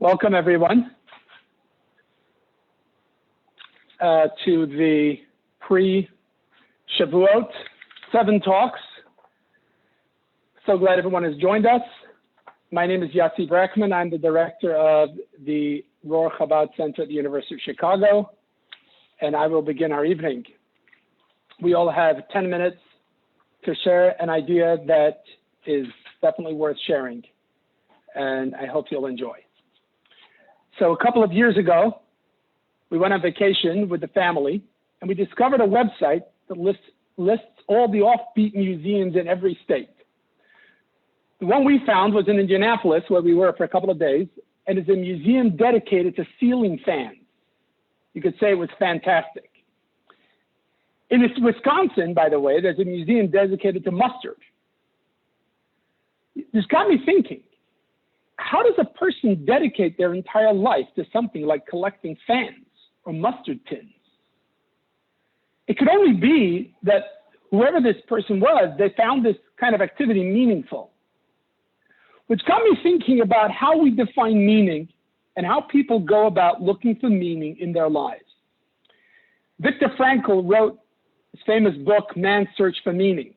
Welcome, everyone, to the pre-Shavuot 7 talks. So glad everyone has joined us. My name is Yossi Brackman. I'm the director of the Rohr Chabad Center at the University of Chicago, and I will begin our evening. We all have 10 minutes to share an idea that is definitely worth sharing, and I hope you'll enjoy. So a couple of years ago, we went on vacation with the family, and we discovered a website that lists all the offbeat museums in every state. The one we found was in Indianapolis, where we were for a couple of days, and it's a museum dedicated to ceiling fans. You could say it was fantastic. In Wisconsin, by the way, there's a museum dedicated to mustard. This got me thinking. How does a person dedicate their entire life to something like collecting fans or mustard tins? It could only be that whoever this person was, they found this kind of activity meaningful, which got me thinking about how we define meaning and how people go about looking for meaning in their lives. Viktor Frankl wrote his famous book, Man's Search for Meaning.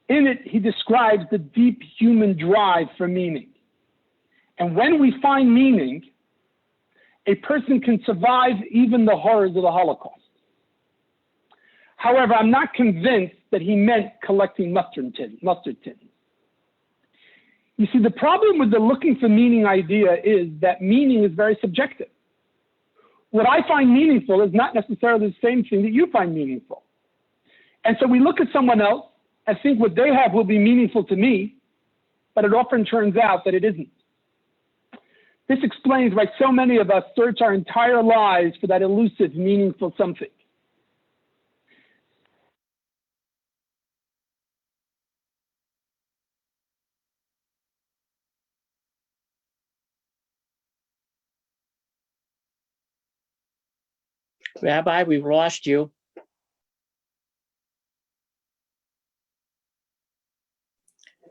In it, he describes the deep human drive for meaning. And when we find meaning, a person can survive even the horrors of the Holocaust. However, I'm not convinced that he meant collecting mustard tins. You see, the problem with the looking for meaning idea is that meaning is very subjective. What I find meaningful is not necessarily the same thing that you find meaningful. And so we look at someone else and think what they have will be meaningful to me, but it often turns out that it isn't. This explains why so many of us search our entire lives for that elusive, meaningful something. Rabbi, we've lost you.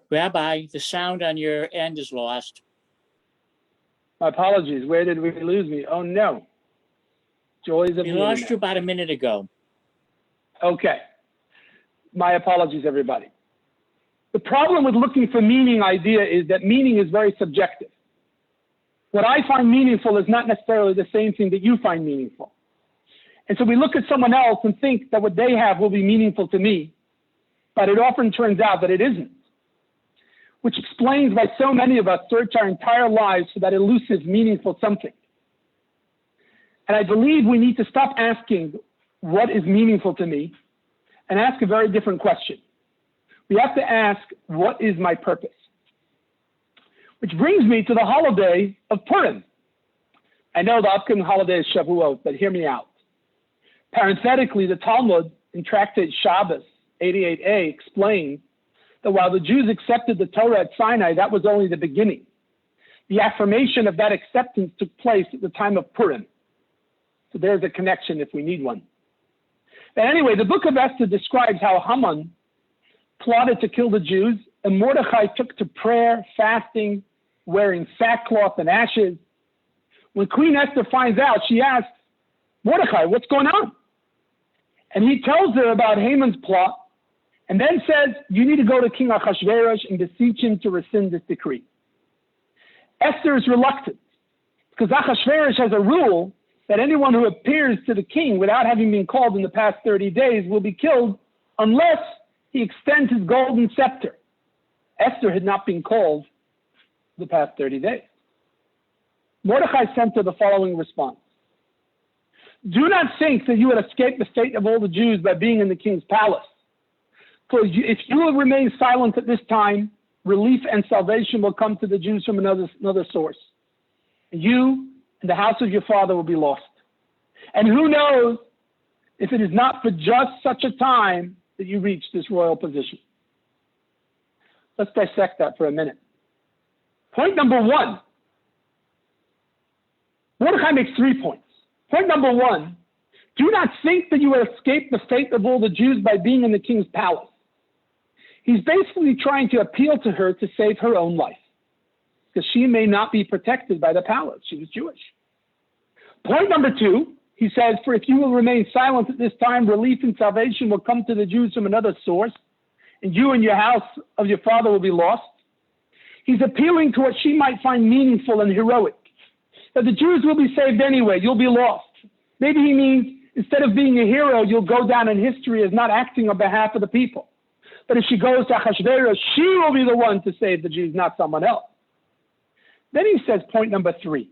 Rabbi, the sound on your end is lost. My apologies. Where did we lose me? Oh, no. Joys of We lost you about a minute ago. Okay. My apologies, everybody. The problem with looking for meaning idea is that meaning is very subjective. What I find meaningful is not necessarily the same thing that you find meaningful. And so we look at someone else and think that what they have will be meaningful to me, but it often turns out that it isn't. Which explains why so many of us search our entire lives for that elusive, meaningful something. And I believe we need to stop asking what is meaningful to me and ask a very different question. We have to ask, what is my purpose? Which brings me to the holiday of Purim. I know the upcoming holiday is Shavuot, but hear me out. Parenthetically, the Talmud in Tractate Shabbos 88a explains that while the Jews accepted the Torah at Sinai, that was only the beginning. The affirmation of that acceptance took place at the time of Purim. So there's a connection if we need one. But anyway, the book of Esther describes how Haman plotted to kill the Jews, and Mordechai took to prayer, fasting, wearing sackcloth and ashes. When Queen Esther finds out, she asks, Mordechai, what's going on? And he tells her about Haman's plot, and then says, you need to go to King Ahasuerus and beseech him to rescind this decree. Esther is reluctant, because Ahasuerus has a rule that anyone who appears to the king without having been called in the past 30 days will be killed unless he extends his golden scepter. Esther had not been called the past 30 days. Mordechai sent her the following response. Do not think that you would escape the fate of all the Jews by being in the king's palace. For if you will remain silent at this time, relief and salvation will come to the Jews from another source. You and the house of your father will be lost. And who knows if it is not for just such a time that you reach this royal position. Let's dissect that for a minute. Point number one. Mordechai makes 3 points. Point number one, do not think that you will escape the fate of all the Jews by being in the king's palace. He's basically trying to appeal to her to save her own life, because she may not be protected by the palace. She was Jewish. Point number two, he says, for if you will remain silent at this time, relief and salvation will come to the Jews from another source, and you and your house of your father will be lost. He's appealing to what she might find meaningful and heroic. That the Jews will be saved anyway, you'll be lost. Maybe he means instead of being a hero, you'll go down in history as not acting on behalf of the people. But if she goes to Achashverosh, she will be the one to save the Jews, not someone else. Then he says point number three.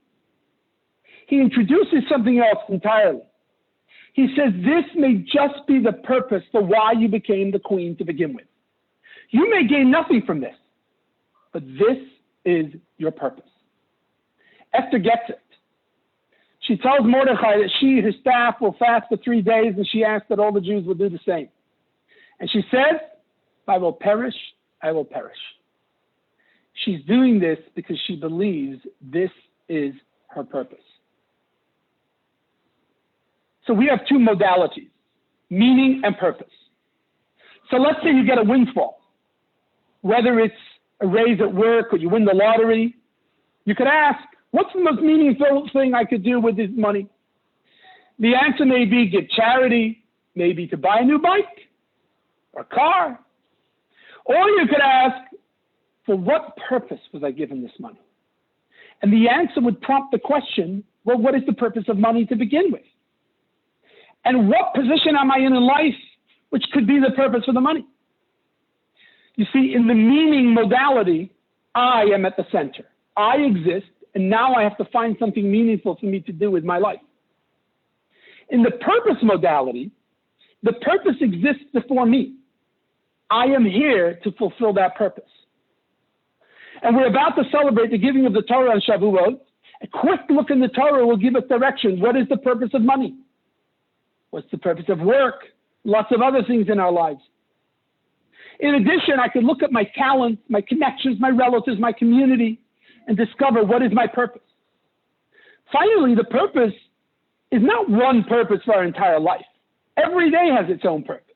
He introduces something else entirely. He says this may just be the purpose for why you became the queen to begin with. You may gain nothing from this, but this is your purpose. Esther gets it. She tells Mordechai that she, his staff, will fast for 3 days, and she asks that all the Jews will do the same. And she says, if I will perish, I will perish. She's doing this because she believes this is her purpose. So we have two modalities, meaning and purpose. So let's say you get a windfall, whether it's a raise at work or you win the lottery. You could ask, what's the most meaningful thing I could do with this money? The answer may be give charity, maybe to buy a new bike or car. Or you could ask, for what purpose was I given this money? And the answer would prompt the question, well, what is the purpose of money to begin with? And what position am I in life which could be the purpose for the money? You see, in the meaning modality, I am at the center. I exist, and now I have to find something meaningful for me to do with my life. In the purpose modality, the purpose exists before me. I am here to fulfill that purpose. And we're about to celebrate the giving of the Torah on Shavuot. A quick look in the Torah will give us direction. What is the purpose of money? What's the purpose of work? Lots of other things in our lives. In addition, I could look at my talents, my connections, my relatives, my community, and discover what is my purpose. Finally, the purpose is not one purpose for our entire life. Every day has its own purpose,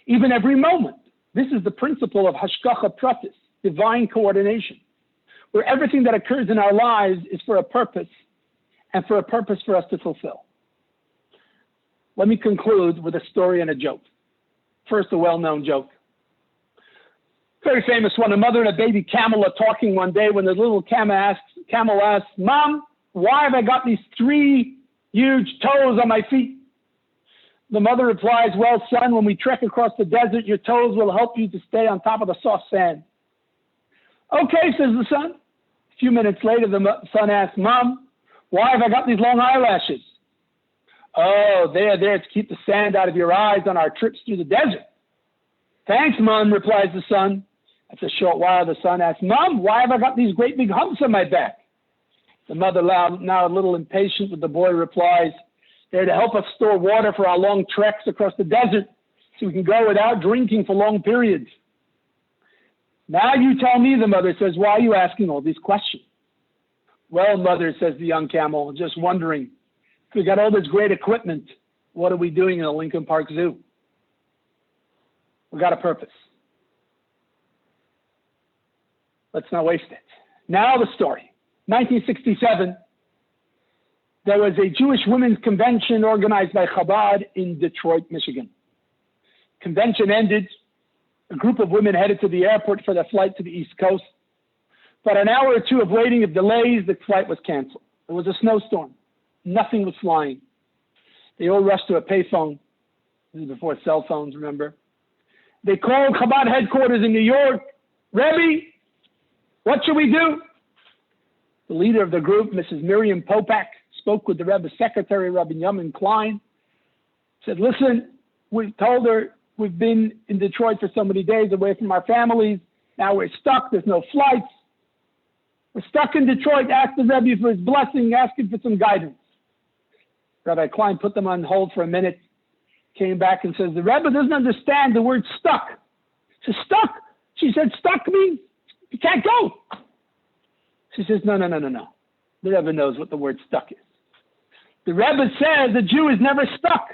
even every moment. This is the principle of hashgacha pratis, divine coordination, where everything that occurs in our lives is for a purpose, and for a purpose for us to fulfill. Let me conclude with a story and a joke. First, a well-known joke. Very famous one. A mother and a baby camel are talking one day when the little camel asks, Mom, why have I got these 3 huge toes on my feet? The mother replies, well, son, when we trek across the desert, your toes will help you to stay on top of the soft sand. Okay, says the son. A few minutes later, the son asks, Mom, why have I got these long eyelashes? Oh, they are there to keep the sand out of your eyes on our trips through the desert. Thanks, Mom, replies the son. After a short while, the son asks, Mom, why have I got these great big humps on my back? The mother, now a little impatient with the boy, replies, they're to help us store water for our long treks across the desert so we can go without drinking for long periods. Now you tell me, the mother says, why are you asking all these questions? Well, mother, says the young camel, just wondering, if we got all this great equipment, what are we doing in the Lincoln Park Zoo? We got a purpose. Let's not waste it. Now the story. 1967, there was a Jewish women's convention organized by Chabad in Detroit, Michigan. Convention ended. A group of women headed to the airport for their flight to the East Coast. But an hour or two of waiting of delays, the flight was canceled. There was a snowstorm. Nothing was flying. They all rushed to a payphone. This is before cell phones, remember? They called Chabad headquarters in New York. Rebbe, What should we do? The leader of the group, Mrs. Miriam Popak, spoke with the Rebbe's secretary, Rabbi Yamin Klein, said, listen, we told her we've been in Detroit for so many days away from our families. Now we're stuck. There's no flights. We're stuck in Detroit. Ask the Rebbe for his blessing. Ask him for some guidance. Rabbi Klein put them on hold for a minute, came back and says, the Rebbe doesn't understand the word stuck. She said, stuck? She said, stuck means you can't go. She says, no. The Rebbe knows what the word stuck is. The Rebbe says the Jew is never stuck.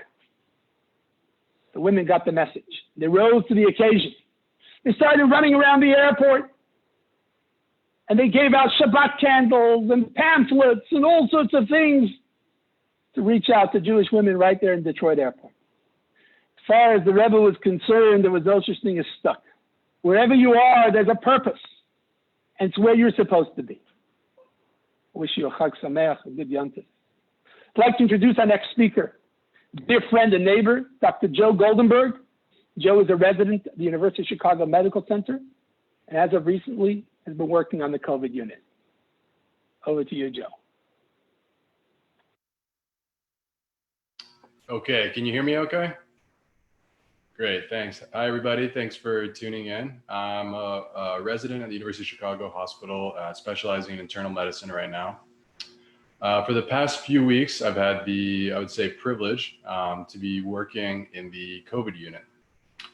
The women got the message. They rose to the occasion. They started running around the airport, and they gave out Shabbat candles and pamphlets and all sorts of things to reach out to Jewish women right there in Detroit airport. As far as the Rebbe was concerned, there was no such thing as stuck. Wherever you are, there's a purpose, and it's where you're supposed to be. I wish you a Chag Sameach, a good Yom Tov. I'd like to introduce our next speaker, dear friend and neighbor, Dr. Joe Goldenberg. Joe is a resident at the University of Chicago Medical Center, and as of recently, has been working on the COVID unit. Over to you, Joe. Okay, can you hear me okay? Great, thanks. Hi, everybody. Thanks for tuning in. I'm a resident at the University of Chicago Hospital, specializing in internal medicine right now. For the past few weeks, I've had the, I would say, privilege to be working in the COVID unit.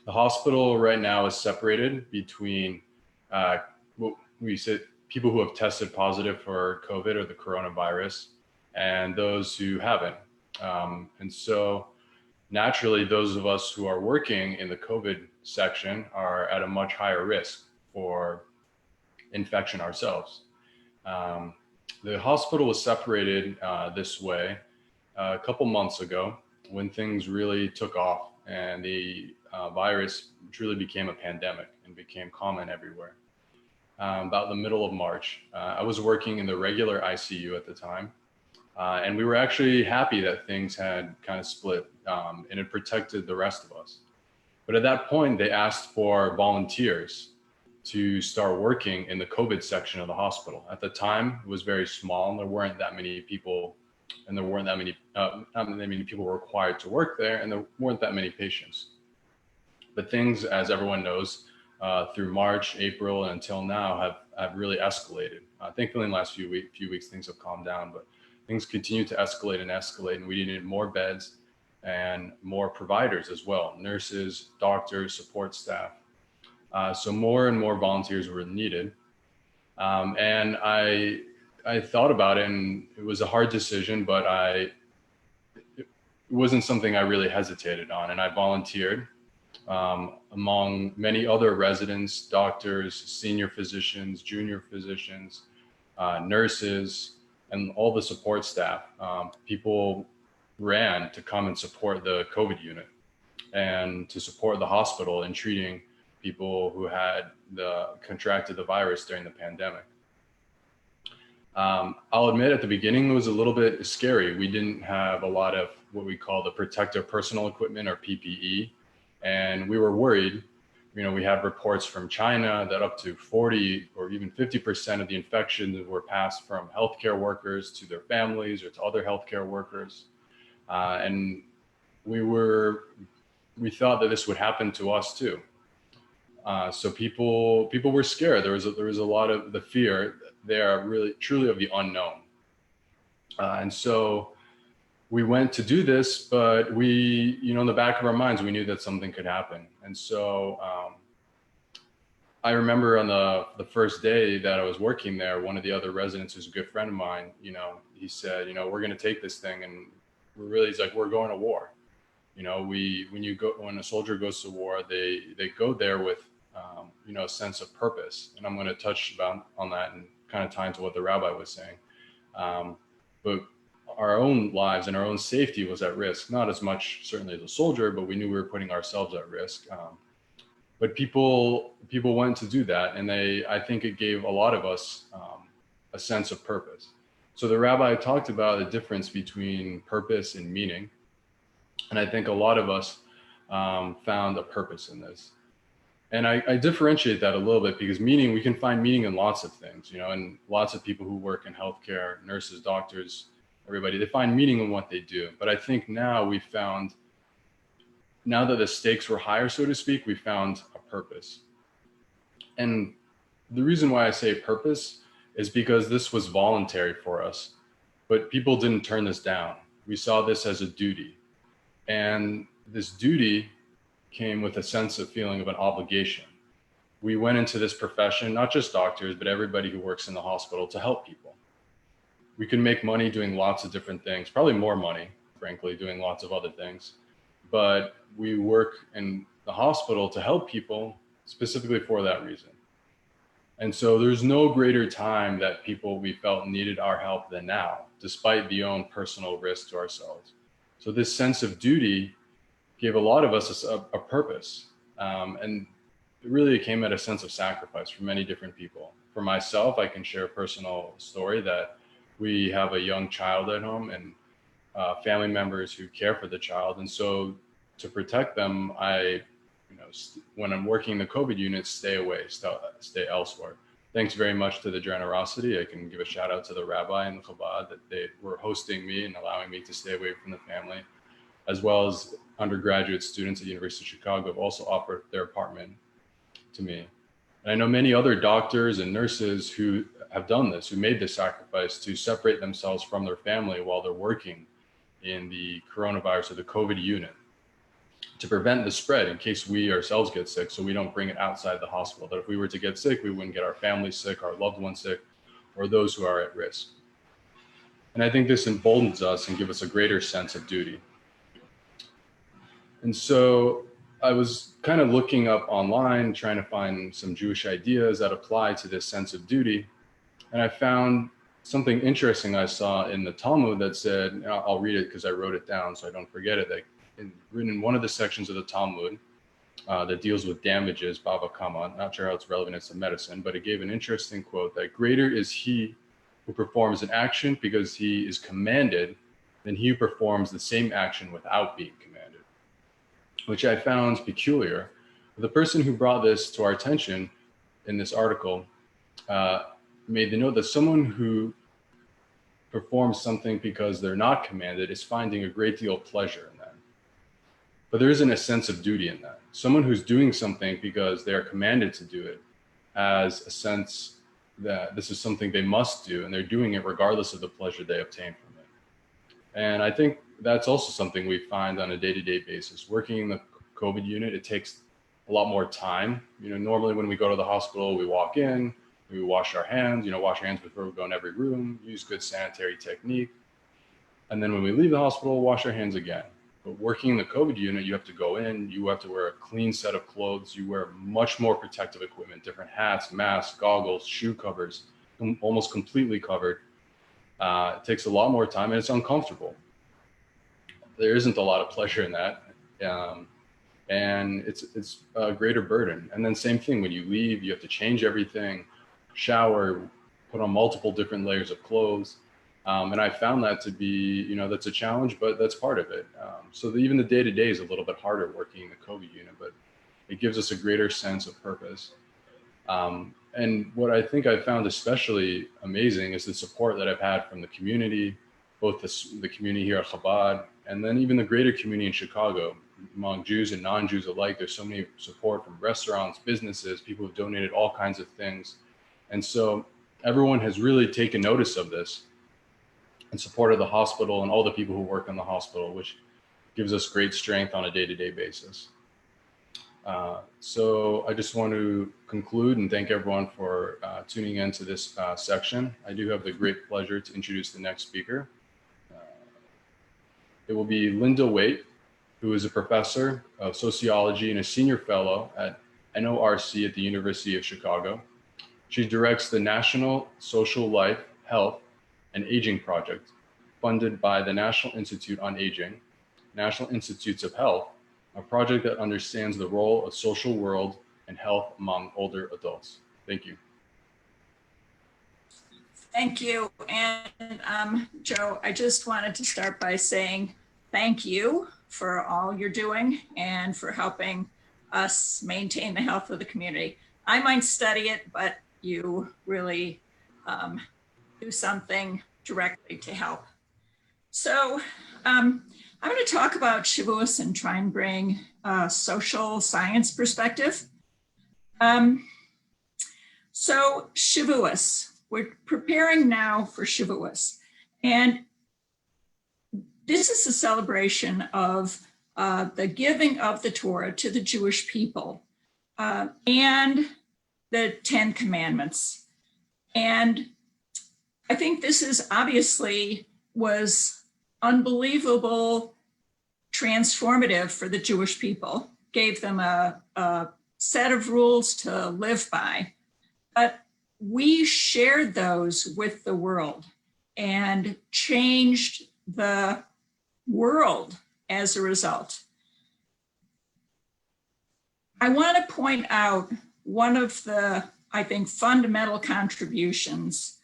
The hospital right now is separated between what we say people who have tested positive for COVID or the coronavirus and those who haven't. And so naturally, those of us who are working in the COVID section are at a much higher risk for infection ourselves. The hospital was separated this way a couple months ago when things really took off and the virus truly became a pandemic and became common everywhere. About the middle of March, I was working in the regular ICU at the time, and we were actually happy that things had kind of split and it protected the rest of us. But at that point, they asked for volunteers to start working in the COVID section of the hospital. At the time, it was very small, and there weren't that many people, and there weren't that many, not that many people required to work there, and there weren't that many patients. But things, as everyone knows, through March, April, and until now, have really escalated. Thankfully, in the last few weeks, things have calmed down, but things continue to escalate, and we needed more beds and more providers as well, nurses, doctors, support staff. So more and more volunteers were needed. And I thought about it, and it was a hard decision, but it wasn't something I really hesitated on. And I volunteered among many other residents, doctors, senior physicians, junior physicians, nurses, and all the support staff. People ran to come and support the COVID unit and to support the hospital in treating people who had contracted the virus during the pandemic. I'll admit at the beginning it was a little bit scary. We didn't have a lot of what we call the protective personal equipment, or PPE, and we were worried. You know, we had reports from China that up to 40 or even 50% of the infections were passed from healthcare workers to their families or to other healthcare workers. And we thought that this would happen to us too. So people were scared. There was a lot of the fear there, really truly of the unknown. And so we went to do this, but we, in the back of our minds, we knew that something could happen. And so I remember on the first day that I was working there, one of the other residents, who's a good friend of mine, he said, we're going to take this thing, and he's like, we're going to war. When a soldier goes to war, they go there with, a sense of purpose. And I'm going to touch on that and kind of tie into what the rabbi was saying. But our own lives and our own safety was at risk, not as much certainly as a soldier, but we knew we were putting ourselves at risk. But people went to do that, and I think it gave a lot of us a sense of purpose. So the rabbi talked about the difference between purpose and meaning, and I think a lot of us found a purpose in this. And I differentiate that a little bit because meaning, we can find meaning in lots of things, you know, and lots of people who work in healthcare, nurses, doctors, everybody, they find meaning in what they do. But I think now we found, now that the stakes were higher, so to speak, we found a purpose. And the reason why I say purpose is because this was voluntary for us, but people didn't turn this down. We saw this as a duty. And this duty came with a sense of feeling of an obligation. We went into this profession, not just doctors, but everybody who works in the hospital, to help people. We can make money doing lots of different things, probably more money, frankly, doing lots of other things. But we work in the hospital to help people specifically for that reason. And so there's no greater time that people we felt needed our help than now, despite the own personal risk to ourselves. So this sense of duty gave a lot of us a purpose. And really it came at a sense of sacrifice for many different people. For myself, I can share a personal story that we have a young child at home and family members who care for the child. And so to protect them, I, when I'm working the COVID unit, stay away, stay elsewhere. Thanks very much to the generosity. I can give a shout out to the rabbi and the Chabad that they were hosting me and allowing me to stay away from the family, as well as undergraduate students at the University of Chicago have also offered their apartment to me. And I know many other doctors and nurses who have done this, who made this sacrifice to separate themselves from their family while they're working in the coronavirus or the COVID unit to prevent the spread in case we ourselves get sick, so we don't bring it outside the hospital. That if we were to get sick, we wouldn't get our family sick, our loved ones sick, or those who are at risk. And I think this emboldens us and gives us a greater sense of duty. And so I was kind of looking up online, trying to find some Jewish ideas that apply to this sense of duty. And I found something interesting I saw in the Talmud that said, and I'll read it because I wrote it down so I don't forget it, that written in one of the sections of the Talmud that deals with damages, Bava Kama, not sure how it's relevant to medicine, but it gave an interesting quote that greater is he who performs an action because he is commanded than he who performs the same action without being commanded, which I found peculiar. The person who brought this to our attention in this article made the note that someone who performs something because they're not commanded is finding a great deal of pleasure in that. But there isn't a sense of duty in that. Someone who's doing something because they're commanded to do it has a sense that this is something they must do, and they're doing it regardless of the pleasure they obtain from it. And I think that's also something we find on a day-to-day basis. Working in the COVID unit, it takes a lot more time. Normally when we go to the hospital, we walk in, we wash our hands, wash our hands before we go in every room, use good sanitary technique. And then when we leave the hospital, wash our hands again. But working in the COVID unit, you have to go in, you have to wear a clean set of clothes, you wear much more protective equipment, different hats, masks, goggles, shoe covers, almost completely covered. It takes a lot more time and it's uncomfortable. There isn't a lot of pleasure in that. And it's a greater burden. And then same thing, when you leave, you have to change everything, shower, put on multiple different layers of clothes. And I found that to be, that's a challenge, but that's part of it. So even the day-to-day is a little bit harder working in the COVID unit, but it gives us a greater sense of purpose. And what I think I found especially amazing is the support that I've had from the community, both the community here at Chabad, and then even the greater community in Chicago, among Jews and non-Jews alike. There's so many support from restaurants, businesses, people who've donated all kinds of things. And so everyone has really taken notice of this and supported the hospital and all the people who work in the hospital, which gives us great strength on a day-to-day basis. So I just want to conclude and thank everyone for tuning into this section. I do have the great pleasure to introduce the next speaker. It will be Linda Waite, who is a professor of sociology and a senior fellow at NORC at the University of Chicago. She directs the National Social Life, Health, and Aging Project, funded by the National Institute on Aging, National Institutes of Health, a project that understands the role of social world and health among older adults. Thank you. Thank you. And Joe, I just wanted to start by saying thank you for all you're doing and for helping us maintain the health of the community. I might study it, but you really do something directly to help. So I'm going to talk about Shavuot and try and bring a social science perspective. So Shavuot, we're preparing now for Shavuot. And this is a celebration of the giving of the Torah to the Jewish people and the 10 Commandments. And I think this is obviously was unbelievable, transformative for the Jewish people, gave them a set of rules to live by. But we shared those with the world and changed the world as a result. I want to point out one of the, I think, fundamental contributions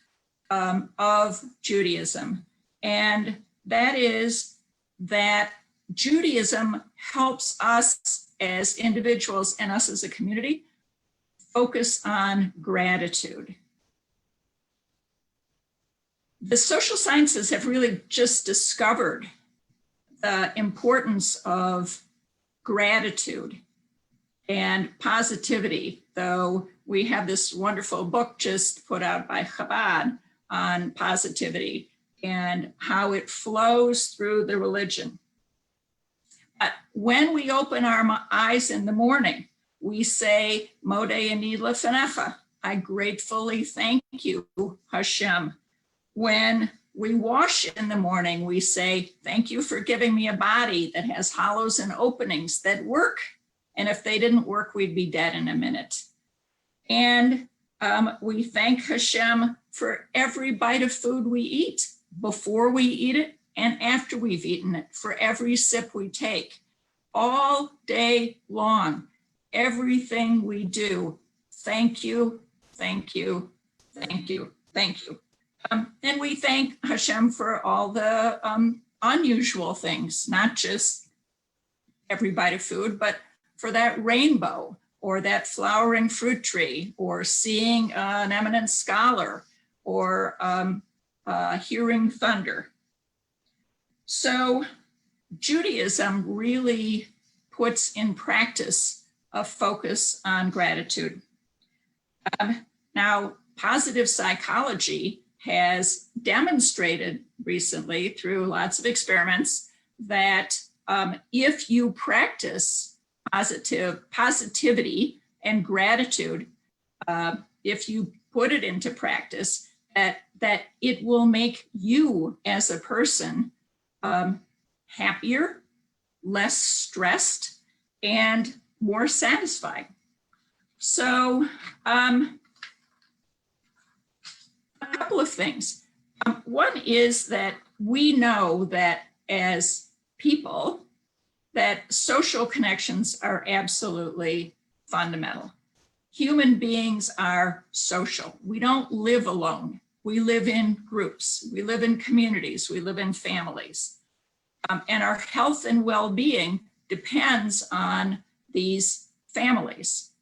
of Judaism, and that is that Judaism helps us as individuals and us as a community focus on gratitude. The social sciences have really just discovered the importance of gratitude and positivity, though we have this wonderful book just put out by Chabad on positivity and how it flows through the religion. But when we open our eyes in the morning, we say, Modeh ani lefanecha, I gratefully thank you, Hashem. When we wash in the morning, we say, thank you for giving me a body that has hollows and openings that work. And if they didn't work, we'd be dead in a minute. And we thank Hashem for every bite of food we eat, before we eat it and after we've eaten it, for every sip we take, all day long, everything we do. Thank you, thank you, thank you, thank you. And we thank Hashem for all the unusual things, not just every bite of food, but for that rainbow or that flowering fruit tree or seeing an eminent scholar or hearing thunder. So Judaism really puts in practice a focus on gratitude. Now, positive psychology has demonstrated recently through lots of experiments that if you practice positivity and gratitude, if you put it into practice, that it will make you as a person happier, less stressed, and more satisfied. So a couple of things. One is that we know that as people, that social connections are absolutely fundamental. Human beings are social. We don't live alone. We live in groups. We live in communities. We live in families. And our health and well-being depends on these families,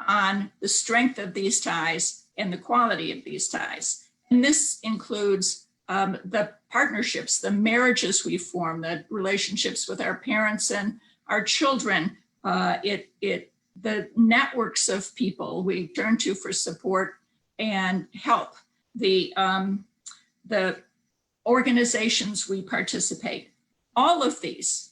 on the strength of these ties and the quality of these ties. And this includes the partnerships, the marriages we form, the relationships with our parents and our children, the networks of people we turn to for support and help, the organizations we participate. All of these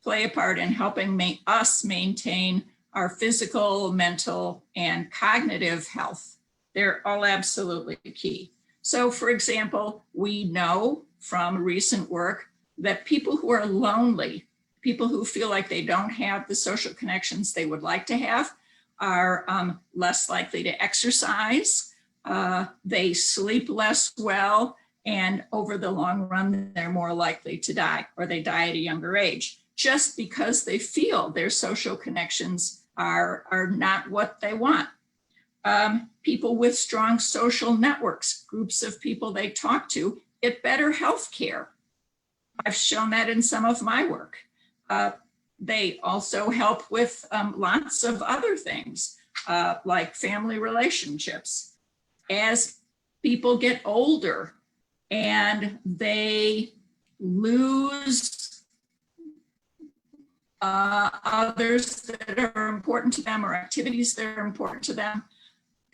play a part in helping us maintain our physical, mental, and cognitive health. They're all absolutely key. So for example, we know from recent work that people who are lonely, people who feel like they don't have the social connections they would like to have, are less likely to exercise, they sleep less well, and over the long run, they're more likely to die, or they die at a younger age, just because they feel their social connections are not what they want. People with strong social networks, groups of people they talk to, get better health care. I've shown that in some of my work. they also help with lots of other things, like family relationships. As people get older and they lose others that are important to them or activities that are important to them,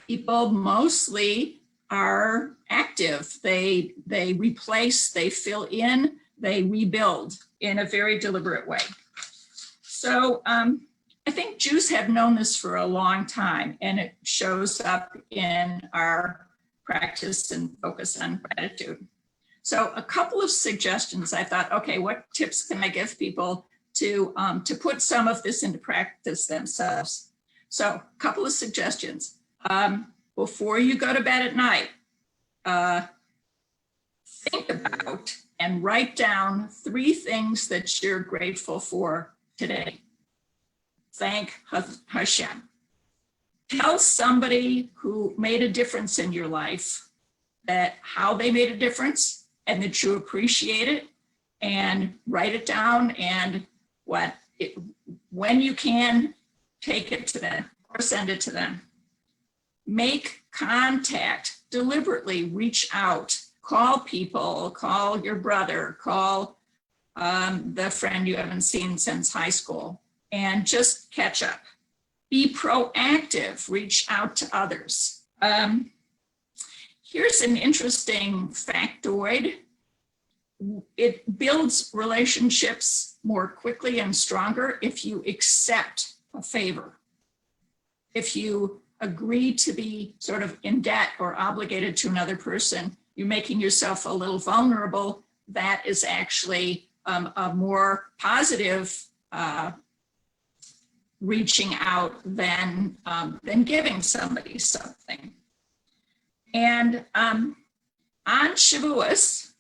people mostly are active. They replace, they fill in, they rebuild in a very deliberate way. So I think Jews have known this for a long time, and it shows up in our practice and focus on gratitude. So a couple of suggestions. I thought, okay, what tips can I give people to put some of this into practice themselves? So a couple of suggestions. Before you go to bed at night, think about and write down 3 things that you're grateful for today. Thank Hashem. Tell somebody who made a difference in your life that how they made a difference and that you appreciate it, and write it down, and when you can, take it to them or send it to them. Make contact, deliberately reach out, call people, call your brother, call the friend you haven't seen since high school, and just catch up. Be proactive, reach out to others. Here's an interesting factoid. It builds relationships more quickly and stronger if you accept a favor. If you agree to be sort of in debt or obligated to another person, you're making yourself a little vulnerable. That is actually a more positive reaching out than giving somebody something. And on Shavuot,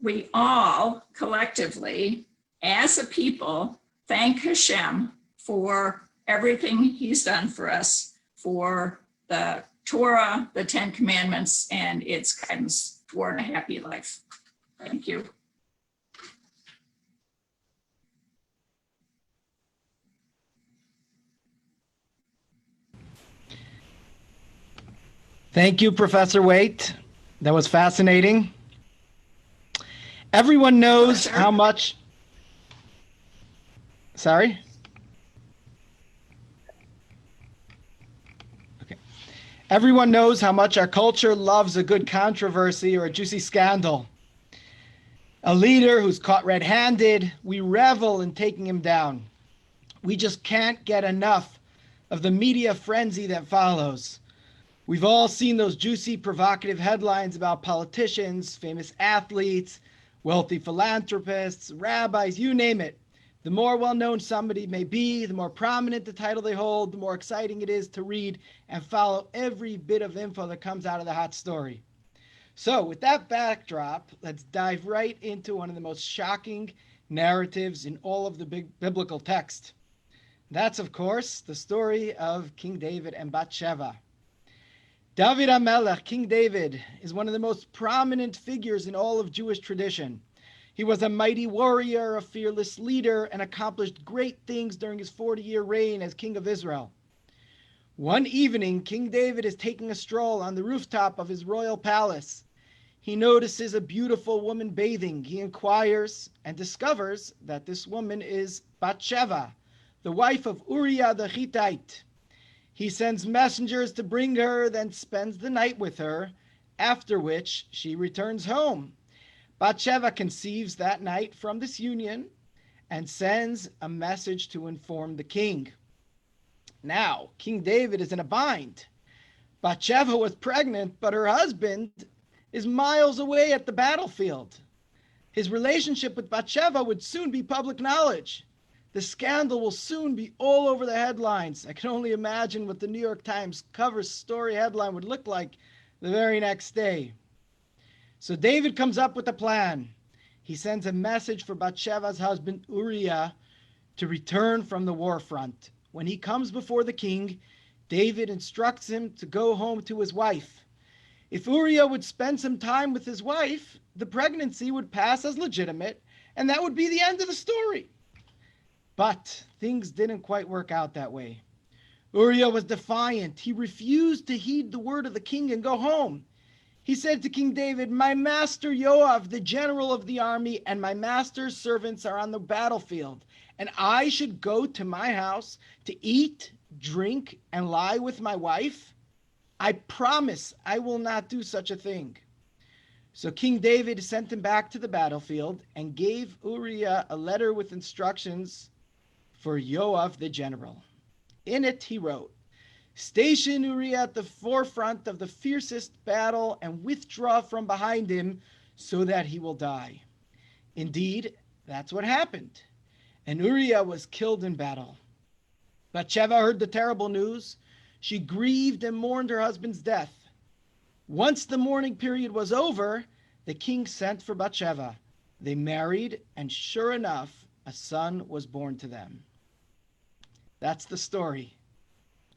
we all collectively, as a people, thank Hashem for everything he's done for us, for the Torah, the 10 Commandments, and its guidance toward a happy life. Thank you. Thank you, Professor Waite. That was fascinating. Everyone knows how much. Sorry? Okay. Everyone knows how much our culture loves a good controversy or a juicy scandal. A leader who's caught red-handed, we revel in taking him down. We just can't get enough of the media frenzy that follows. We've all seen those juicy, provocative headlines about politicians, famous athletes, wealthy philanthropists, rabbis, you name it. The more well-known somebody may be, the more prominent the title they hold, the more exciting it is to read and follow every bit of info that comes out of the hot story. So with that backdrop, let's dive right into one of the most shocking narratives in all of the big biblical text. That's, of course, the story of King David and Bathsheba. David HaMelech, King David, is one of the most prominent figures in all of Jewish tradition. He was a mighty warrior, a fearless leader, and accomplished great things during his 40-year reign as king of Israel. One evening, King David is taking a stroll on the rooftop of his royal palace. He notices a beautiful woman bathing. He inquires and discovers that this woman is Bathsheba, the wife of Uriah the Hittite. He sends messengers to bring her, then spends the night with her, after which she returns home. Bathsheba conceives that night from this union and sends a message to inform the king. Now, King David is in a bind. Bathsheba was pregnant, but her husband is miles away at the battlefield. His relationship with Bathsheba would soon be public knowledge. The scandal will soon be all over the headlines. I can only imagine what the New York Times cover story headline would look like the very next day. So David comes up with a plan. He sends a message for Bathsheba's husband Uriah to return from the war front. When he comes before the king, David instructs him to go home to his wife. If Uriah would spend some time with his wife, the pregnancy would pass as legitimate, and that would be the end of the story. But things didn't quite work out that way. Uriah was defiant. He refused to heed the word of the king and go home. He said to King David, "My master Yoav, the general of the army, and my master's servants are on the battlefield, and I should go to my house to eat, drink, and lie with my wife? I promise I will not do such a thing." So King David sent him back to the battlefield and gave Uriah a letter with instructions for Yoav the general. In it he wrote, "Station Uriah at the forefront of the fiercest battle and withdraw from behind him so that he will die." Indeed, that's what happened. And Uriah was killed in battle. Bathsheba heard the terrible news. She grieved and mourned her husband's death. Once the mourning period was over, the king sent for Bathsheba. They married, and sure enough, a son was born to them. That's the story.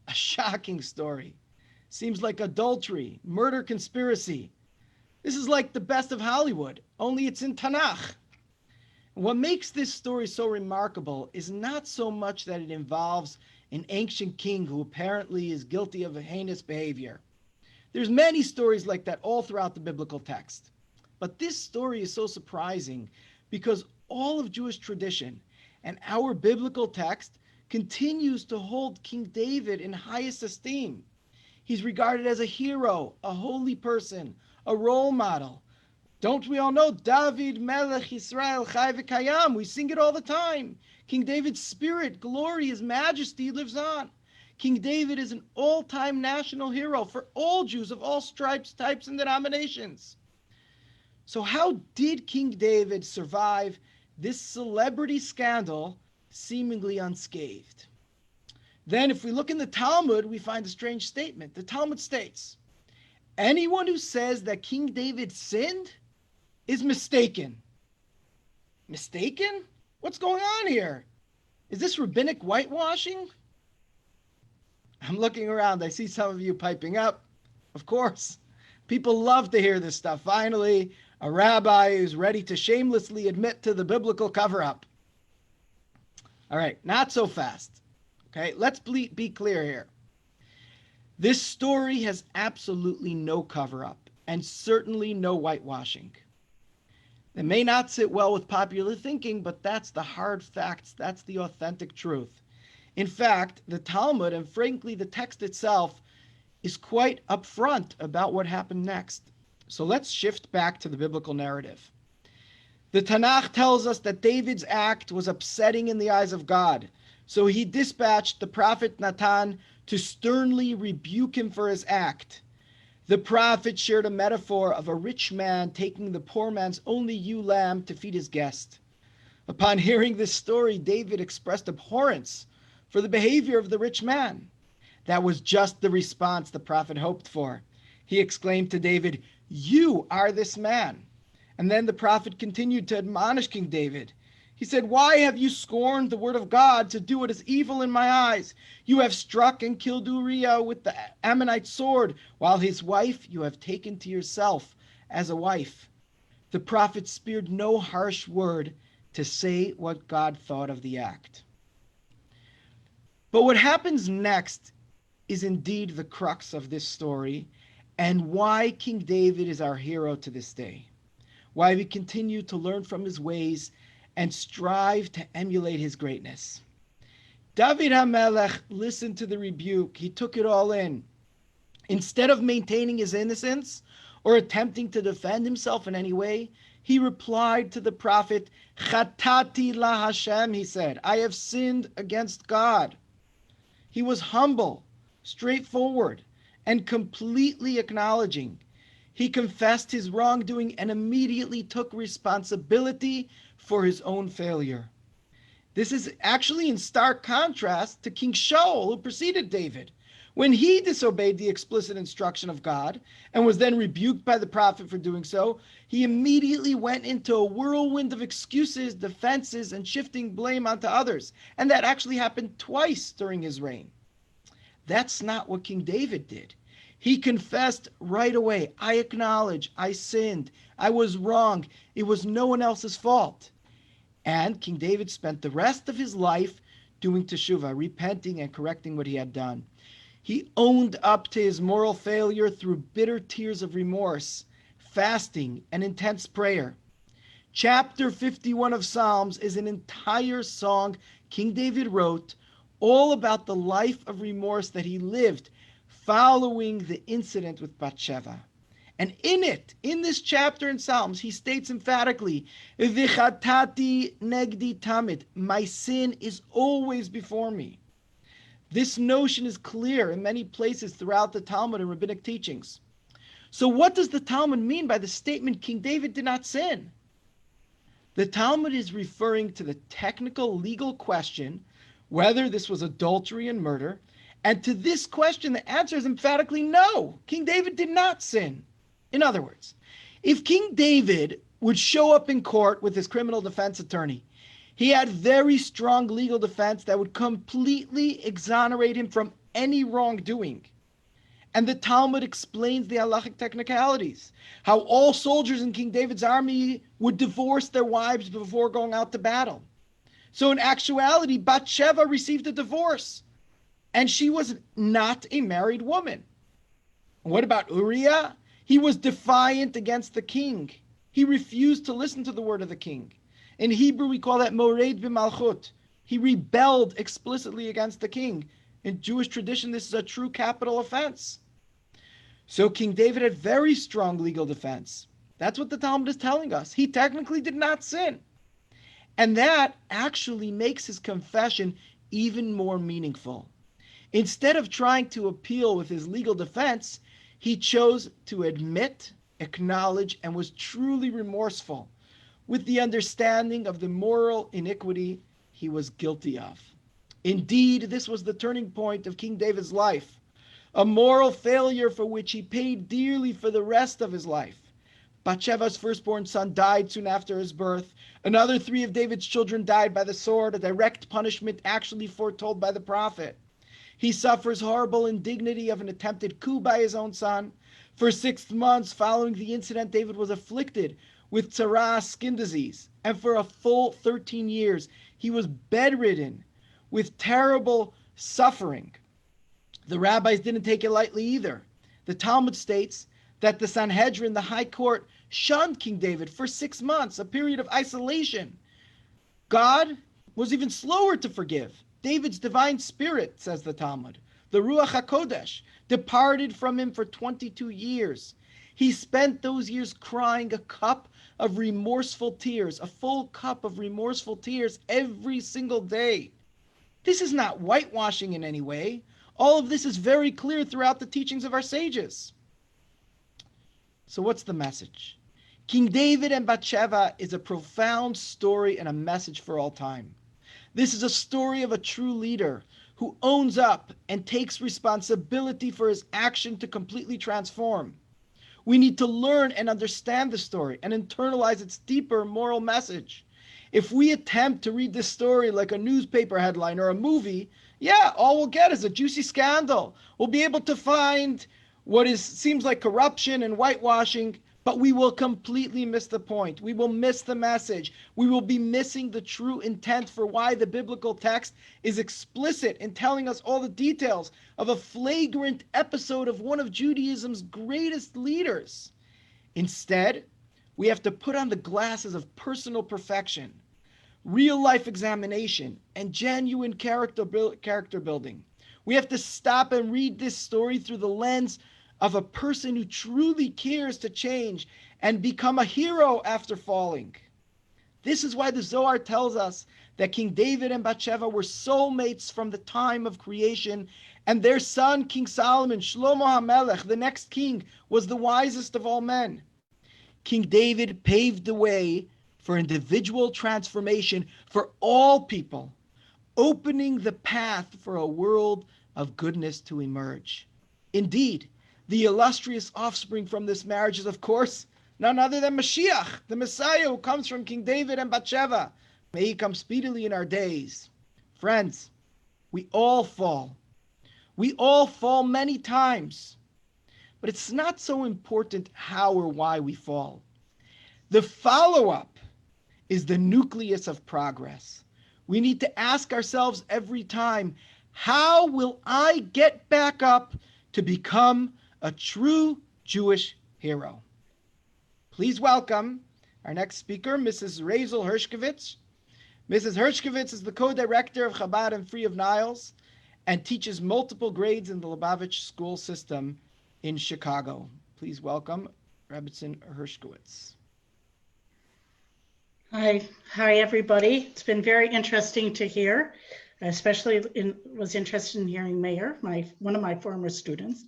A shocking story. Seems like adultery, murder conspiracy. This is like the best of Hollywood, only it's in Tanakh. What makes this story so remarkable is not so much that it involves an ancient king who apparently is guilty of a heinous behavior. There's many stories like that all throughout the biblical text. But this story is so surprising because all of Jewish tradition and our biblical text continues to hold King David in highest esteem. He's regarded as a hero, a holy person, a role model. Don't we all know David Melech Yisrael Chai V'Kayam? We sing it all the time. King David's spirit, glory, his majesty lives on. King David is an all-time national hero for all Jews of all stripes, types, and denominations. So how did King David survive this celebrity scandal seemingly unscathed? Then if we look in the Talmud, we find a strange statement. The Talmud states, anyone who says that King David sinned is mistaken. Mistaken? What's going on here? Is this rabbinic whitewashing? I'm looking around. I see some of you piping up. Of course. People love to hear this stuff. Finally, a rabbi who's ready to shamelessly admit to the biblical cover-up. All right, not so fast. Okay, let's be clear here. This story has absolutely no cover-up and certainly no whitewashing. It may not sit well with popular thinking, but that's the hard facts. That's the authentic truth. In fact, the Talmud, and frankly the text itself, is quite upfront about what happened next. So let's shift back to the biblical narrative. The Tanakh tells us that David's act was upsetting in the eyes of God. So he dispatched the prophet Natan to sternly rebuke him for his act. The prophet shared a metaphor of a rich man taking the poor man's only ewe lamb to feed his guest. Upon hearing this story, David expressed abhorrence for the behavior of the rich man. That was just the response the prophet hoped for. He exclaimed to David, "You are this man." And then the prophet continued to admonish King David. He said, "Why have you scorned the word of God to do what is evil in my eyes? You have struck and killed Uriah with the Ammonite sword, while his wife you have taken to yourself as a wife." The prophet spared no harsh word to say what God thought of the act. But what happens next is indeed the crux of this story and why King David is our hero to this day. Why we continue to learn from his ways and strive to emulate his greatness. David HaMelech listened to the rebuke. He took it all in. Instead of maintaining his innocence or attempting to defend himself in any way, he replied to the prophet, "Chatati la Hashem," he said, "I have sinned against God." He was humble, straightforward, and completely acknowledging. He confessed his wrongdoing and immediately took responsibility for his own failure. This is actually in stark contrast to King Shaul, who preceded David. When he disobeyed the explicit instruction of God and was then rebuked by the prophet for doing so, he immediately went into a whirlwind of excuses, defenses, and shifting blame onto others. And that actually happened twice during his reign. That's not what King David did. He confessed right away, "I acknowledge, I sinned, I was wrong, it was no one else's fault." And King David spent the rest of his life doing teshuvah, repenting and correcting what he had done. He owned up to his moral failure through bitter tears of remorse, fasting, and intense prayer. Chapter 51 of Psalms is an entire song King David wrote, all about the life of remorse that he lived following the incident with Bathsheba. And in this chapter in Psalms, he states emphatically, Vichatati negdi tamid, my sin is always before me. This notion is clear in many places throughout the Talmud and rabbinic teachings. So what does the Talmud mean by the statement King David did not sin? The Talmud is referring to the technical legal question whether this was adultery and murder, and to this question the answer is emphatically no. King David did not sin. In other words, if King David would show up in court with his criminal defense attorney, he had very strong legal defense that would completely exonerate him from any wrongdoing. And the Talmud explains the halachic technicalities, how all soldiers in King David's army would divorce their wives before going out to battle. So in actuality, Bathsheba received a divorce, and she was not a married woman. What about Uriah? He was defiant against the king. He refused to listen to the word of the king. In Hebrew, we call that mored b'malchut. He rebelled explicitly against the king. In Jewish tradition, this is a true capital offense. So King David had very strong legal defense. That's what the Talmud is telling us. He technically did not sin. And that actually makes his confession even more meaningful. Instead of trying to appeal with his legal defense, he chose to admit, acknowledge, and was truly remorseful with the understanding of the moral iniquity he was guilty of. Indeed, this was the turning point of King David's life, a moral failure for which he paid dearly for the rest of his life. Bathsheba's firstborn son died soon after his birth. Another 3 of David's children died by the sword, a direct punishment actually foretold by the prophet. He suffers horrible indignity of an attempted coup by his own son. For 6 months following the incident, David was afflicted with tzara, skin disease. And for a full 13 years, he was bedridden with terrible suffering. The rabbis didn't take it lightly either. The Talmud states that the Sanhedrin, the high court, shunned King David for 6 months, a period of isolation. God was even slower to forgive. David's divine spirit, says the Talmud, the Ruach HaKodesh, departed from him for 22 years. He spent those years crying a cup of remorseful tears, a full cup of remorseful tears every single day. This is not whitewashing in any way. All of this is very clear throughout the teachings of our sages. So what's the message? King David and Bathsheba is a profound story and a message for all time. This is a story of a true leader who owns up and takes responsibility for his action to completely transform. We need to learn and understand the story and internalize its deeper moral message. If we attempt to read this story like a newspaper headline or a movie, all we'll get is a juicy scandal. We'll be able to find what seems like corruption and whitewashing, but we will completely miss the point. We will miss the message. We will be missing the true intent for why the biblical text is explicit in telling us all the details of a flagrant episode of one of Judaism's greatest leaders. Instead, we have to put on the glasses of personal perfection, real-life examination, and genuine character building. We have to stop and read this story through the lens of a person who truly cares to change and become a hero after falling. This is why the Zohar tells us that King David and Bathsheba were soulmates from the time of creation, and their son, King Solomon, Shlomo HaMelech, the next king, was the wisest of all men. King David paved the way for individual transformation for all people, opening the path for a world of goodness to emerge. Indeed, the illustrious offspring from this marriage is, of course, none other than Mashiach, the Messiah who comes from King David and Bathsheba. May he come speedily in our days. Friends, we all fall. We all fall many times. But it's not so important how or why we fall. The follow-up is the nucleus of progress. We need to ask ourselves every time, how will I get back up to become a true Jewish hero? Please welcome our next speaker, Mrs. Razel Hershkovitz. Mrs. Hershkovitz is the co-director of Chabad and Free of Niles and teaches multiple grades in the Lubavitch school system in Chicago. Please welcome Rebbetzin Hershkovitz. Hi, everybody. It's been very interesting to hear. I especially was interested in hearing Meir, one of my former students.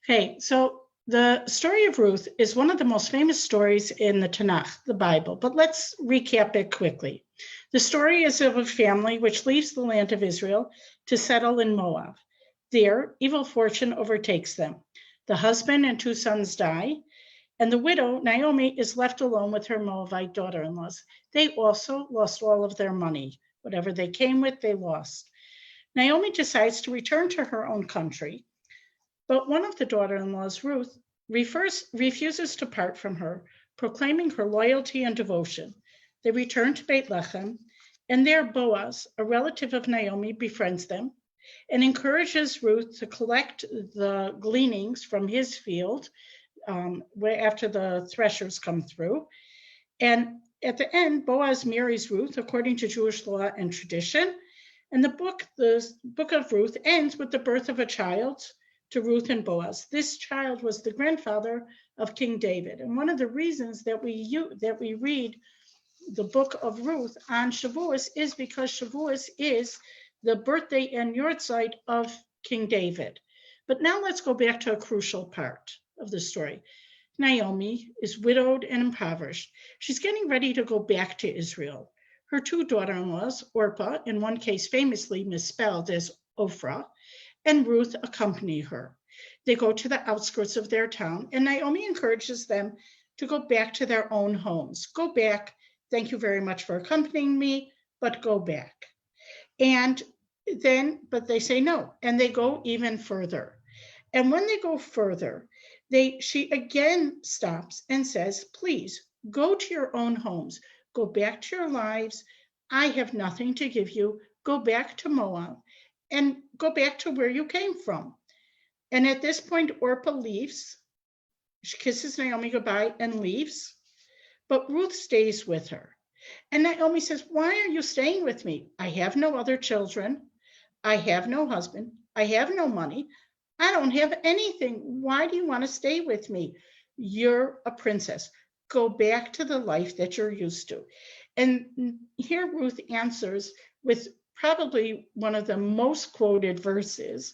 Okay, so the story of Ruth is one of the most famous stories in the Tanakh, the Bible, but let's recap it quickly. The story is of a family which leaves the land of Israel to settle in Moab. There, evil fortune overtakes them. The husband and 2 sons die, and the widow, Naomi, is left alone with her Moabite daughter-in-laws. They also lost all of their money. Whatever they came with, they lost. Naomi decides to return to her own country, but one of the daughter-in-laws, Ruth, refuses to part from her, proclaiming her loyalty and devotion. They return to Beit Lechem, and there Boaz, a relative of Naomi, befriends them and encourages Ruth to collect the gleanings from his field after the threshers come through. And at the end, Boaz marries Ruth according to Jewish law and tradition. And the book of Ruth ends with the birth of a child to Ruth and Boaz. This child was the grandfather of King David. And one of the reasons that we read the book of Ruth on Shavuot is because Shavuot is the birthday and yahrzeit of King David. But now let's go back to a crucial part of the story. Naomi is widowed and impoverished. She's getting ready to go back to Israel. Her 2 daughter-in-laws, Orpah, in one case famously misspelled as Ophrah, and Ruth accompany her. They go to the outskirts of their town, and Naomi encourages them to go back to their own homes. Go back. Thank you very much for accompanying me, but go back. But they say no, and they go even further. And when they go further, she again stops and says, please go to your own homes, go back to your lives. I have nothing to give you. Go back to Moab and go back to where you came from. And at this point, Orpah leaves. She kisses Naomi goodbye and leaves, but Ruth stays with her. And Naomi says, why are you staying with me? I have no other children. I have no husband. I have no money. I don't have anything. Why do you want to stay with me? You're a princess. Go back to the life that you're used to. And here Ruth answers with probably one of the most quoted verses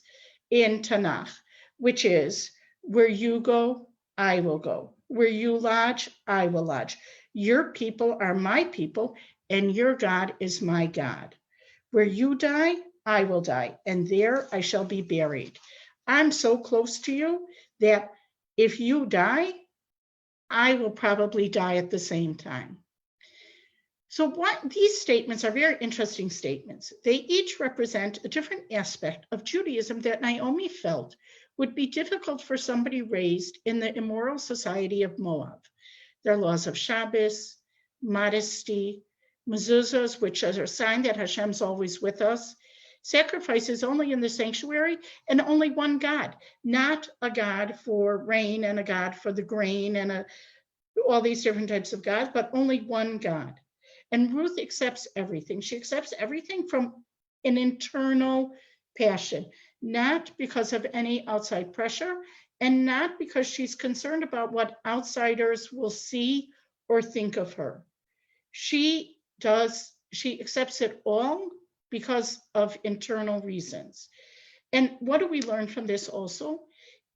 in Tanakh, which is, where you go, I will go. Where you lodge, I will lodge. Your people are my people, and your God is my God. Where you die, I will die, and there I shall be buried. I'm so close to you that if you die, I will probably die at the same time. So these statements are very interesting statements. They each represent a different aspect of Judaism that Naomi felt would be difficult for somebody raised in the immoral society of Moab. Their laws of Shabbos, modesty, mezuzahs, which are a sign that Hashem's always with us, sacrifices only in the sanctuary, and only one God, not a God for rain and a God for the grain and all these different types of gods, but only one God. And Ruth accepts everything. She accepts everything from an internal passion, not because of any outside pressure, and not because she's concerned about what outsiders will see or think of her. She accepts it all because of internal reasons. And what do we learn from this also?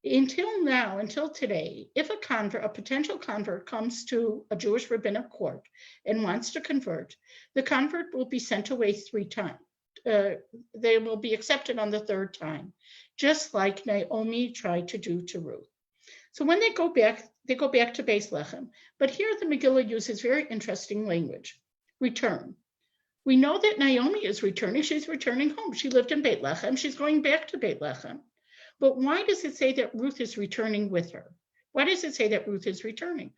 Until today, if a potential convert comes to a Jewish rabbinic court and wants to convert, the convert will be sent away 3 times. They will be accepted on the 3rd time, just like Naomi tried to do to Ruth. So when they go back to Beit Lechem. But here the Megillah uses very interesting language, return. We know that Naomi is returning. She's returning home. She lived in Beit Lechem. She's going back to Beit Lechem. But why does it say that Ruth is returning with her? Why does it say that Ruth is returning?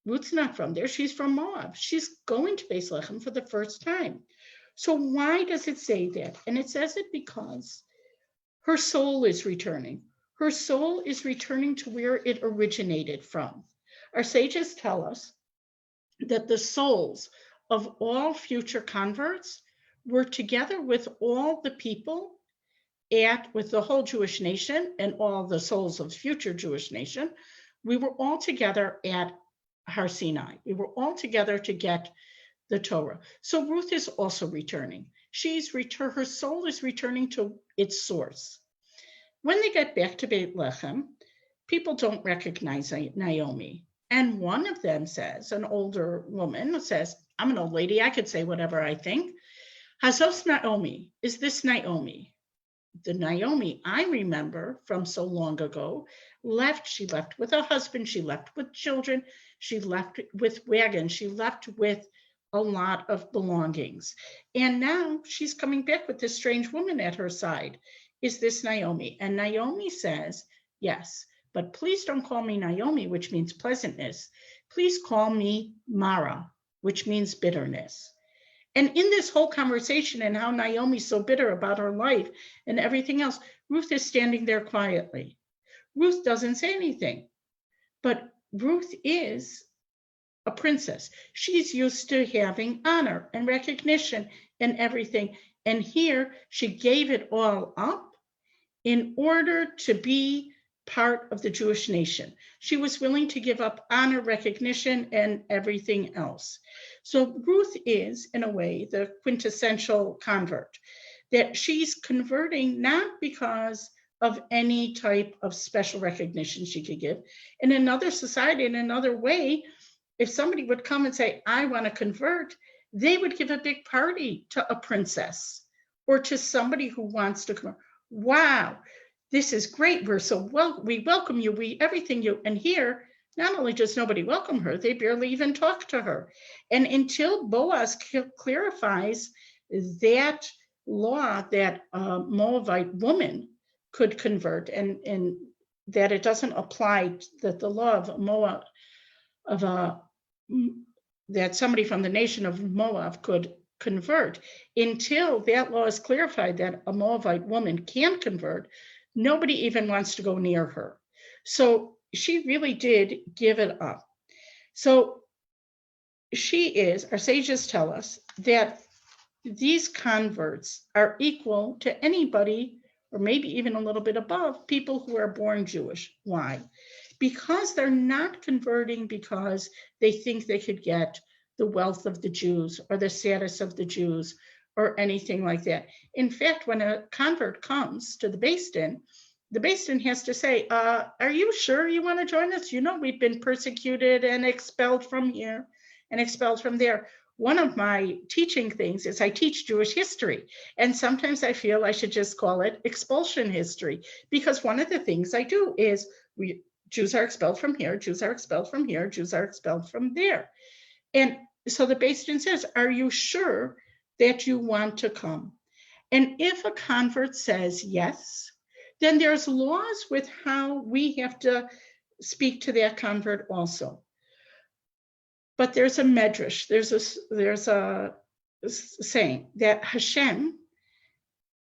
Ruth's not from there. She's from Moab. She's going to Beis Lechem for the first time. So why does it say that? And it says it because her soul is returning. Her soul is returning to where it originated from. Our sages tell us that the souls of all future converts were together with all the people with the whole Jewish nation and all the souls of future Jewish nation. We were all together at Har Sinai. We were all together to get the Torah. So Ruth is also returning. Her soul is returning to its source. When they get back to Beit Lechem, people don't recognize Naomi. And one of them says, an older woman says, I'm an old lady, I could say whatever I think. Hazos Naomi, is this Naomi? The Naomi I remember from so long ago left. She left with a husband, she left with children, she left with wagons, she left with a lot of belongings. And now she's coming back with this strange woman at her side. Is this Naomi? And Naomi says, yes, but please don't call me Naomi, which means pleasantness. Please call me Mara, which means bitterness. And in this whole conversation and how Naomi's so bitter about her life and everything else, Ruth is standing there quietly. Ruth doesn't say anything, but Ruth is a princess. She's used to having honor and recognition and everything. And here she gave it all up in order to be part of the Jewish nation. She was willing to give up honor, recognition, and everything else. So Ruth is, in a way, the quintessential convert, that she's converting not because of any type of special recognition she could give. In another society, in another way, if somebody would come and say, I want to convert, they would give a big party to a princess or to somebody who wants to convert. Wow, this is great. We're so we welcome you, everything you. And here, not only does nobody welcome her, they barely even talk to her. And until Boaz clarifies that law that a Moabite woman could convert, and that it doesn't apply, that the law of Moab, that somebody from the nation of Moab could convert, until that law is clarified that a Moabite woman can convert, nobody even wants to go near her. So she really did give it up. So our sages tell us that these converts are equal to anybody, or maybe even a little bit above, people who are born Jewish. Why? Because they're not converting because they think they could get the wealth of the Jews or the status of the Jews or anything like that. In fact, when a convert comes to the Beis Din has to say, are you sure you want to join us? You know, we've been persecuted and expelled from here and expelled from there. One of my teaching things is I teach Jewish history. And sometimes I feel I should just call it expulsion history, because one of the things I do is Jews are expelled from here, Jews are expelled from here, Jews are expelled from there. And so the Beis Din says, are you sure that you want to come? And if a convert says yes, then there's laws with how we have to speak to that convert also. But there's a medrash, there's a saying that Hashem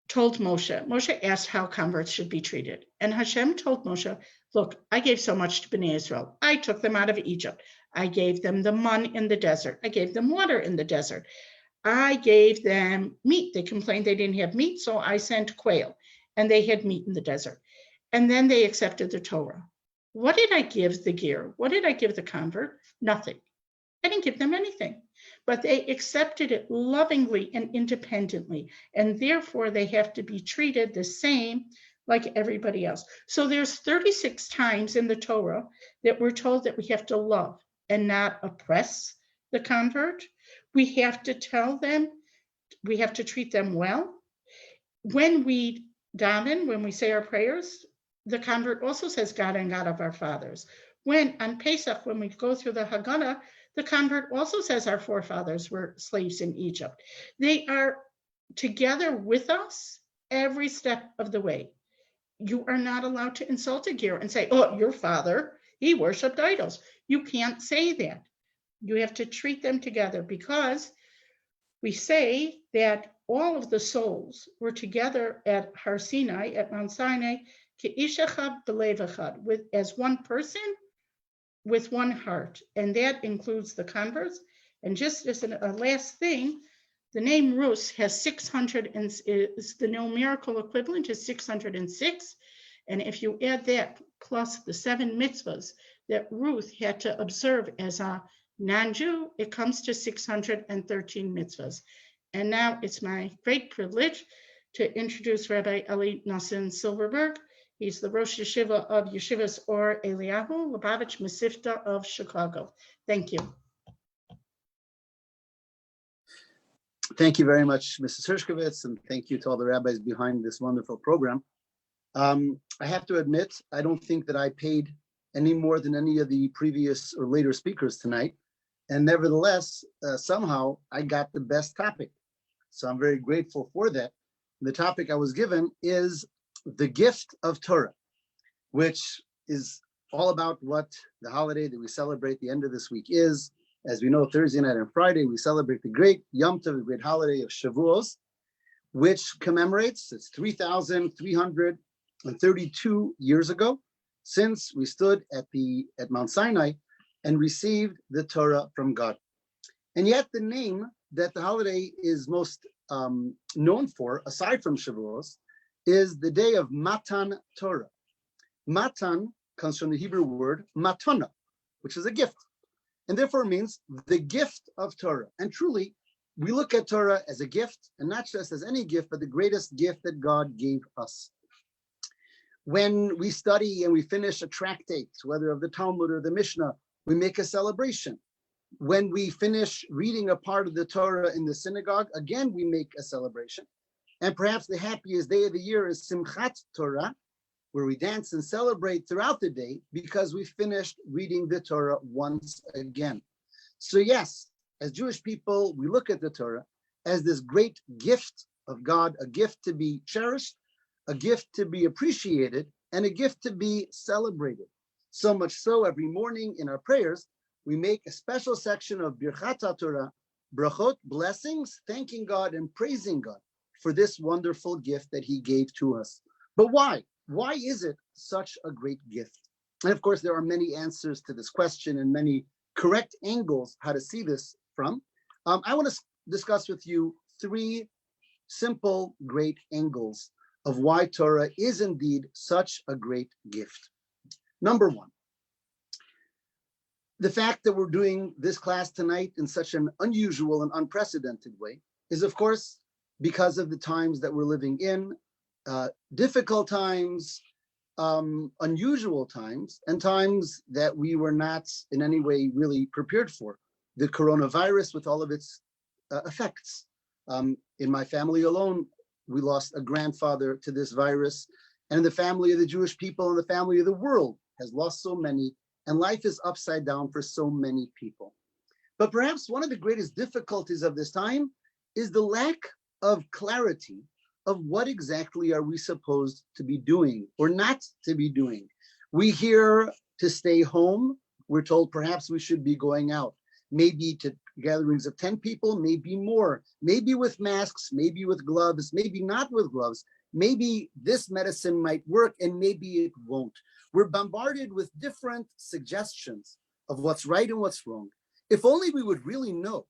told Moshe. Moshe asked how converts should be treated. And Hashem told Moshe, look, I gave so much to Bnei Israel. I took them out of Egypt. I gave them the man in the desert. I gave them water in the desert. I gave them meat. They complained they didn't have meat, so I sent quail, and they had meat in the desert. And then they accepted the Torah. What did I give the ger? What did I give the convert? Nothing. I didn't give them anything, but they accepted it lovingly and independently, and therefore they have to be treated the same like everybody else. So there's 36 times in the Torah that we're told that we have to love and not oppress the convert. We have to tell them, we have to treat them well. When we daven, when we say our prayers, the convert also says God and God of our fathers. When on Pesach, when we go through the Haggadah, the convert also says our forefathers were slaves in Egypt. They are together with us every step of the way. You are not allowed to insult a ger and say, oh, your father he worshiped idols. You can't say that. You have to treat them together, because we say that all of the souls were together at Har Sinai, at Mount Sinai, Ke'ish echad b'lev echad, as one person with one heart, and that includes the converts. And just as a last thing, the name Rus has 600, and is the numerical equivalent is 606. And if you add that plus the 7 mitzvahs that Ruth had to observe as a non-Jew, it comes to 613 mitzvahs. And now it's my great privilege to introduce Rabbi Eli Nosson Silverberg. He's the Rosh Yeshiva of Yeshivas Or Eliyahu Lubavitch Mesivta of Chicago. Thank you. Thank you very much, Mrs. Hershkovitz, and thank you to all the rabbis behind this wonderful program. I have to admit, I don't think that I paid any more than any of the previous or later speakers tonight. And nevertheless, somehow I got the best topic. So I'm very grateful for that. The topic I was given is the gift of Torah, which is all about what the holiday that we celebrate the end of this week is. As we know, Thursday night and Friday, we celebrate the great Yom Tov, the great holiday of Shavuot, which commemorates, it's 3,332 years ago, since we stood at Mount Sinai and received the Torah from God. And yet the name that the holiday is most known for, aside from Shavuot, is the day of Matan Torah. Matan comes from the Hebrew word matana, which is a gift, and therefore means the gift of Torah. And truly, we look at Torah as a gift, and not just as any gift, but the greatest gift that God gave us. When we study and we finish a tractate, whether of the Talmud or the Mishnah, we make a celebration. When we finish reading a part of the Torah in the synagogue, again, we make a celebration. And perhaps the happiest day of the year is Simchat Torah, where we dance and celebrate throughout the day because we finished reading the Torah once again. So yes, as Jewish people, we look at the Torah as this great gift of God, a gift to be cherished, a gift to be appreciated, and a gift to be celebrated. So much so, every morning in our prayers, we make a special section of Birchat HaTorah, brachot, blessings, thanking God and praising God for this wonderful gift that he gave to us. But why? Why is it such a great gift? And of course, there are many answers to this question and many correct angles how to see this from. I want to discuss with you 3 simple, great angles of why Torah is indeed such a great gift. Number 1, the fact that we're doing this class tonight in such an unusual and unprecedented way is, of course, because of the times that we're living in, difficult times, unusual times, and times that we were not in any way really prepared for. The coronavirus with all of its effects. In my family alone, we lost a grandfather to this virus, and the family of the Jewish people and the family of the world has lost so many, and life is upside down for so many people. But perhaps one of the greatest difficulties of this time is the lack of clarity of what exactly are we supposed to be doing or not to be doing. We hear to stay home. We're told perhaps we should be going out, maybe to gatherings of 10 people, maybe more, maybe with masks, maybe with gloves, maybe not with gloves. Maybe this medicine might work and maybe it won't. We're bombarded with different suggestions of what's right and what's wrong. If only we would really know,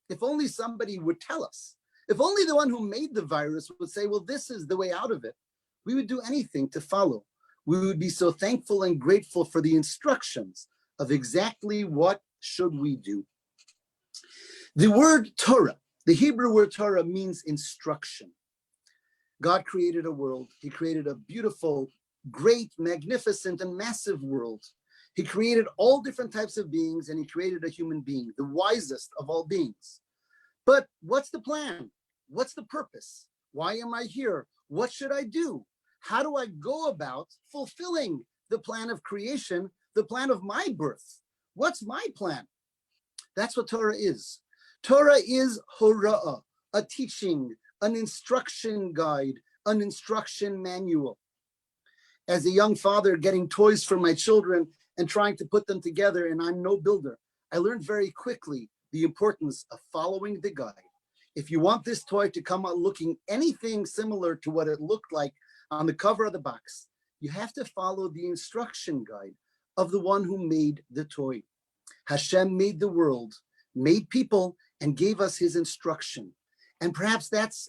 if only somebody would tell us, if only the one who made the virus would say, well, this is the way out of it, we would do anything to follow. We would be so thankful and grateful for the instructions of exactly what should we do. The word Torah, the Hebrew word Torah, means instruction. God created a world. He created a beautiful, great, magnificent, and massive world. He created all different types of beings, and he created a human being, the wisest of all beings. But what's the plan? What's the purpose? Why am I here? What should I do? How do I go about fulfilling the plan of creation, the plan of my birth? What's my plan? That's what Torah is. Torah is hora'ah, a teaching, an instruction guide, an instruction manual. As a young father getting toys for my children and trying to put them together, and I'm no builder. I learned very quickly the importance of following the guide. If you want this toy to come out looking anything similar to what it looked like on the cover of the box, you have to follow the instruction guide of the one who made the toy. Hashem made the world, made people, and gave us his instruction. And perhaps that's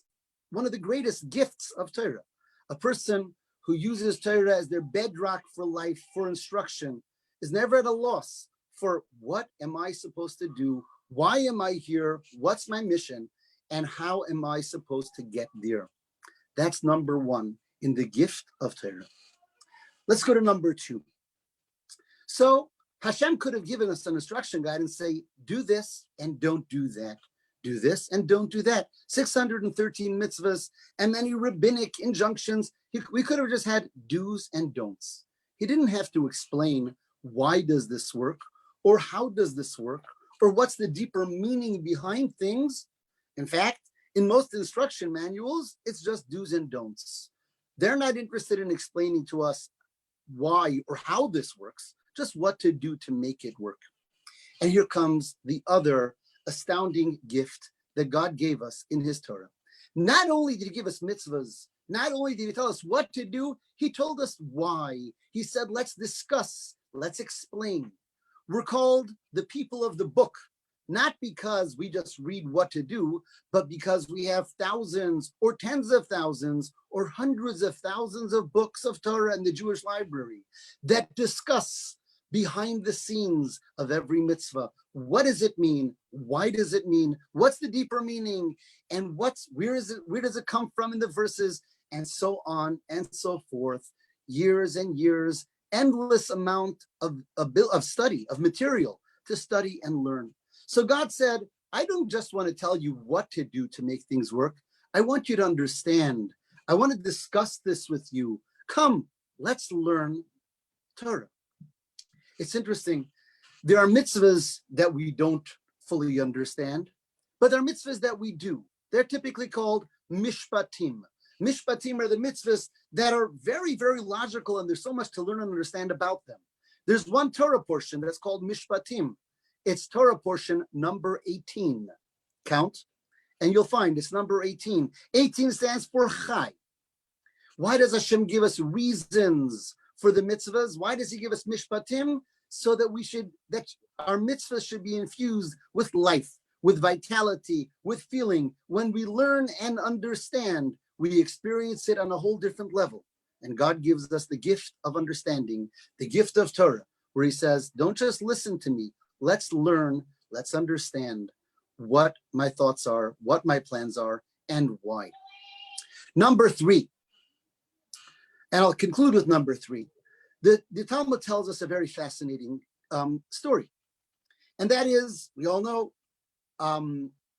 one of the greatest gifts of Torah. A person who uses Torah as their bedrock for life, for instruction, is never at a loss for what am I supposed to do? Why am I here? What's my mission? And how am I supposed to get there? That's number one in the gift of Torah. Let's go to number two. So Hashem could have given us an instruction guide and say, do this and don't do that. Do this and don't do that. 613 mitzvahs and many rabbinic injunctions. We could have just had do's and don'ts. He didn't have to explain why does this work, or how does this work, or what's the deeper meaning behind things. In fact, in most instruction manuals, it's just do's and don'ts. They're not interested in explaining to us why or how this works, just what to do to make it work. And here comes the other astounding gift that God gave us in his Torah. Not only did he give us mitzvahs, not only did he tell us what to do, he told us why. He said, let's discuss, let's explain. We're called the people of the book, not because we just read what to do, but because we have thousands or tens of thousands or hundreds of thousands of books of Torah in the Jewish library that discuss behind the scenes of every mitzvah. What does it mean? Why does it mean? What's the deeper meaning? And where does it come from in the verses? And so on and so forth. Years and years, endless amount of study, of material to study and learn. So God said, I don't just want to tell you what to do to make things work. I want you to understand. I want to discuss this with you. Come, let's learn Torah. It's interesting. There are mitzvahs that we don't fully understand, but there are mitzvahs that we do. They're typically called mishpatim. Mishpatim are the mitzvahs that are very, very logical, and there's so much to learn and understand about them. There's one Torah portion that's called mishpatim. It's Torah portion number 18. Count, and you'll find it's number 18. 18 stands for chai. Why does Hashem give us reasons for the mitzvahs? Why does he give us mishpatim? So that our mitzvahs should be infused with life, with vitality, with feeling. When we learn and understand, we experience it on a whole different level. And God gives us the gift of understanding, the gift of Torah, where he says, don't just listen to me. Let's learn, let's understand what my thoughts are, what my plans are, and why. Number three, and I'll conclude with number three. The Talmud tells us a very fascinating story. And that is, we all know,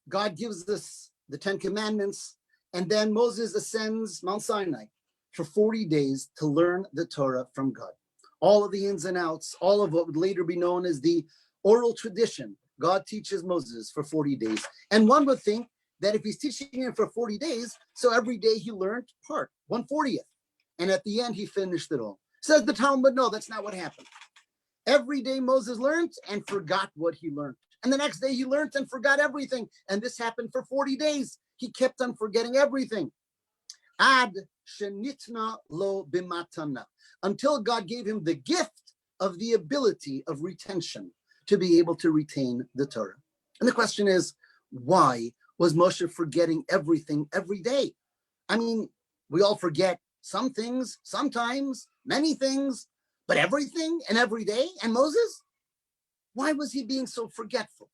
God gives us the 10 Commandments, and then Moses ascends Mount Sinai for 40 days to learn the Torah from God. All of the ins and outs, all of what would later be known as the oral tradition, God teaches Moses for 40 days. And one would think that if he's teaching him for 40 days, so every day he learned part, 1/40th. And at the end, he finished it all. Says the Talmud, no, that's not what happened. Every day Moses learned and forgot what he learned. And the next day he learned and forgot everything. And this happened for 40 days. He kept on forgetting everything. Ad shenitna lo bimatana. Until God gave him the gift of the ability of retention to be able to retain the Torah. And the question is, why was Moshe forgetting everything every day? I mean, we all forget some things, sometimes, many things, but everything and every day. And Moses, why was he being so forgetful?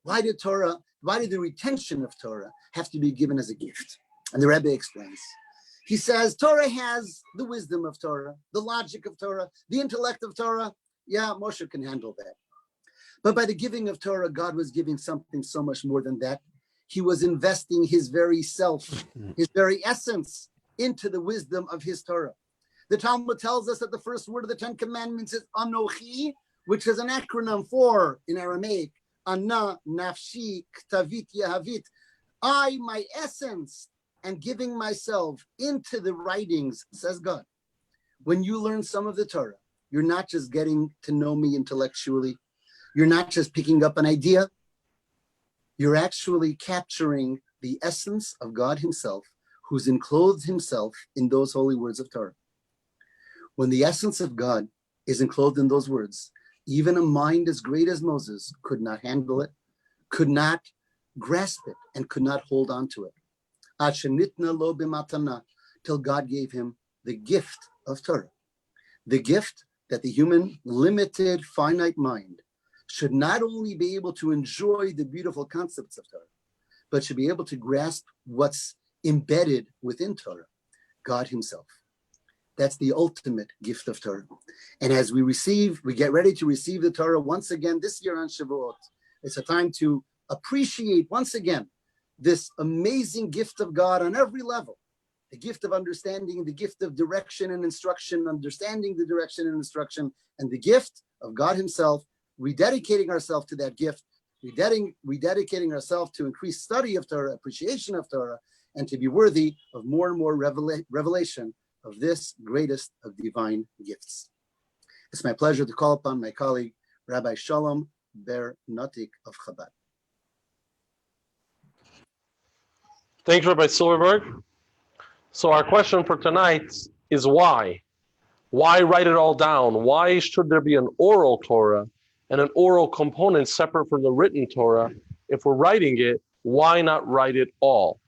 Why did the retention of Torah have to be given as a gift? And the Rebbe explains. He says, Torah has the wisdom of Torah, the logic of Torah, the intellect of Torah. Yeah, Moshe can handle that. But by the giving of Torah, God was giving something so much more than that. He was investing his very self, his very essence into the wisdom of his Torah. The Talmud tells us that the first word of the 10 Commandments is Anochi, which is an acronym for, in Aramaic, Ana, Nafshi, Ktavit, Yahavit. I, my essence, and giving myself into the writings, says God. When you learn some of the Torah, You're not just getting to know me intellectually. You're not just picking up an idea. You're actually capturing the essence of God himself, who's enclosed himself in those holy words of Torah. When the essence of God is enclosed in those words, even a mind as great as Moses could not handle it, could not grasp it, and could not hold on to it. Till God gave him the gift of Torah. The gift that the human, limited, finite mind should not only be able to enjoy the beautiful concepts of Torah, but should be able to grasp what's embedded within Torah, God himself. That's the ultimate gift of Torah. And as we get ready to receive the Torah once again this year on Shavuot, it's a time to appreciate once again this amazing gift of God on every level. The gift of understanding, the gift of direction and instruction, understanding the direction and instruction, and the gift of God himself, rededicating ourselves to that gift, rededicating ourselves to increased study of Torah, appreciation of Torah, and to be worthy of more and more revelation of this greatest of divine gifts. It's my pleasure to call upon my colleague, Rabbi Shalom Ber Notik of Chabad. Thanks, Rabbi Silverberg. So our question for tonight is why? Why write it all down? Why should there be an oral Torah and an oral component separate from the written Torah? If we're writing it, why not write it all?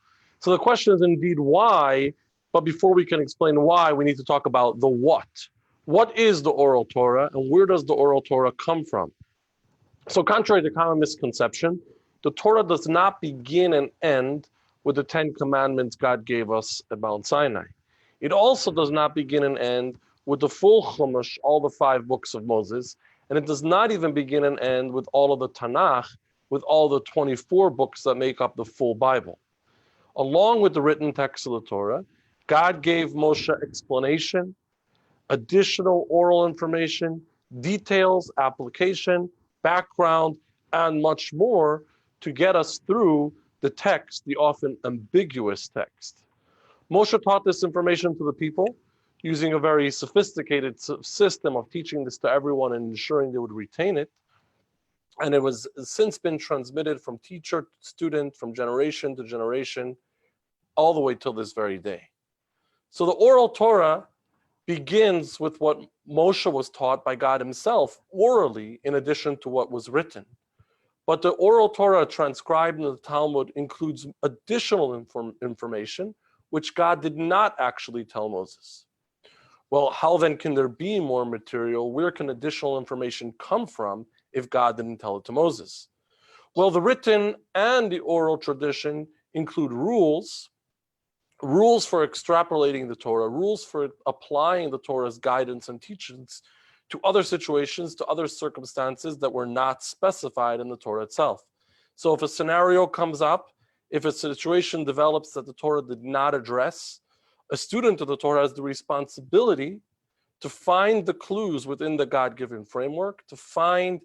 So the question is indeed why, but before we can explain why, we need to talk about the what. What is the oral Torah and where does the oral Torah come from? So contrary to common misconception, the Torah does not begin and end with the 10 commandments God gave us at Mount Sinai. It also does not begin and end with the full Chumash, all the 5 books of Moses, and it does not even begin and end with all of the Tanakh, with all the 24 books that make up the full Bible. Along with the written text of the Torah, God gave Moshe explanation, additional oral information, details, application, background, and much more to get us through the text, the often ambiguous text. Moshe taught this information to the people using a very sophisticated system of teaching this to everyone and ensuring they would retain it. And it was since been transmitted from teacher to student, from generation to generation, all the way till this very day. So the oral Torah begins with what Moshe was taught by God himself orally in addition to what was written. But the oral Torah transcribed in the Talmud includes additional information which God did not actually tell Moses. Well, how then can there be more material? Where can additional information come from if God didn't tell it to Moses? Well, the written and the oral tradition include rules for extrapolating the Torah, rules for applying the Torah's guidance and teachings to other situations, to other circumstances that were not specified in the Torah itself. So if a scenario comes up, if a situation develops that the Torah did not address, a student of the Torah has the responsibility to find the clues within the God-given framework, to find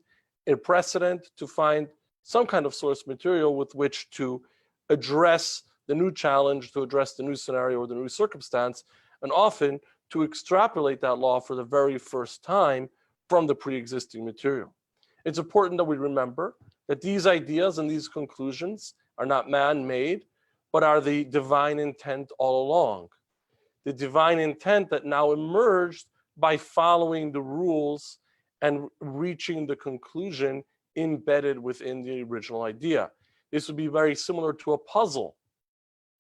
a precedent, to find some kind of source material with which to address the new challenge, to address the new scenario or the new circumstance, and often to extrapolate that law for the very first time from the pre-existing material. It's important that we remember that these ideas and these conclusions are not man-made, but are the divine intent all along. The divine intent that now emerged by following the rules and reaching the conclusion embedded within the original idea. This would be very similar to a puzzle,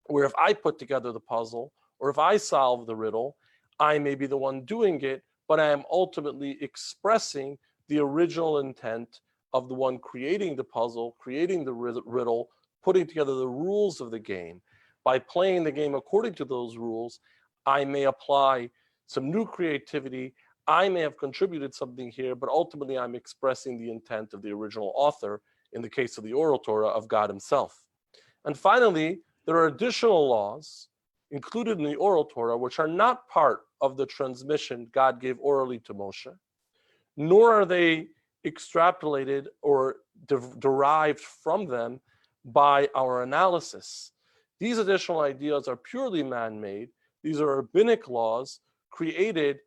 where if I put together the puzzle, or if I solve the riddle, I may be the one doing it, but I am ultimately expressing the original intent of the one creating the puzzle, creating the riddle, putting together the rules of the game. By playing the game according to those rules, I may apply some new creativity. I may have contributed something here, but ultimately I'm expressing the intent of the original author, in the case of the oral Torah, of God himself. And finally, there are additional laws included in the oral Torah which are not part of the transmission God gave orally to Moshe, nor are they extrapolated or derived from them by our analysis. These additional ideas are purely man-made. These are rabbinic laws created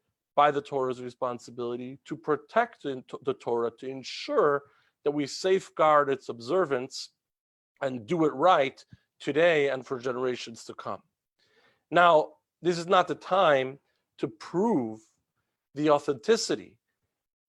by the Torah's responsibility to protect the Torah, to ensure that we safeguard its observance and do it right today and for generations to come. Now, this is not the time to prove the authenticity,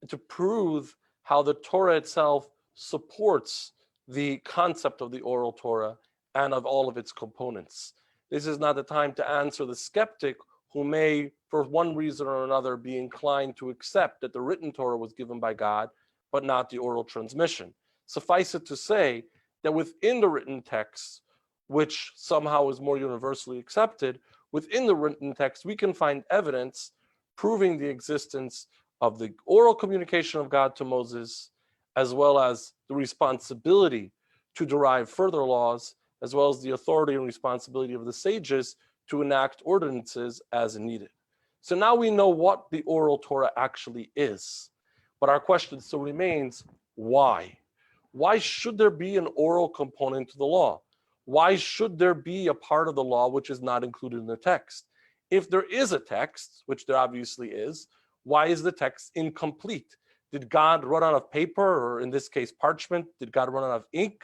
to prove how the Torah itself supports the concept of the oral Torah and of all of its components. This is not the time to answer the skeptic who may, for one reason or another, be inclined to accept that the written Torah was given by God, but not the oral transmission. Suffice it to say that within the written text, which somehow is more universally accepted, within the written text, we can find evidence proving the existence of the oral communication of God to Moses, as well as the responsibility to derive further laws, as well as the authority and responsibility of the sages to enact ordinances as needed. So now we know what the oral Torah actually is. But our question still remains, why? Why should there be an oral component to the law? Why should there be a part of the law which is not included in the text? If there is a text, which there obviously is, why is the text incomplete? Did God run out of paper, or in this case, parchment? Did God run out of ink?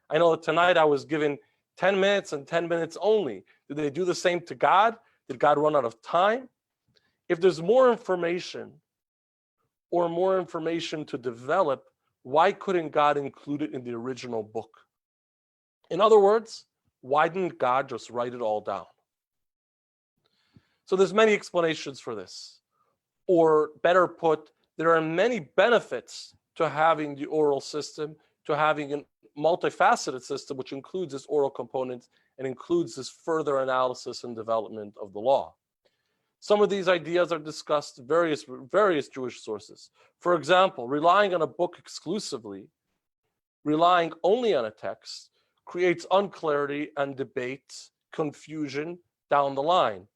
I know that tonight I was given 10 minutes and 10 minutes only. Did they do the same to God? Did God run out of time? If there's more information or more information to develop, why couldn't God include it in the original book? In other words, why didn't God just write it all down? So there's many explanations for this. Or better put, there are many benefits to having the oral system, to having a multifaceted system, which includes this oral component and includes this further analysis and development of the law. Some of these ideas are discussed in various Jewish sources. For example, relying on a book exclusively, relying only on a text, creates unclarity and debate, confusion down the line.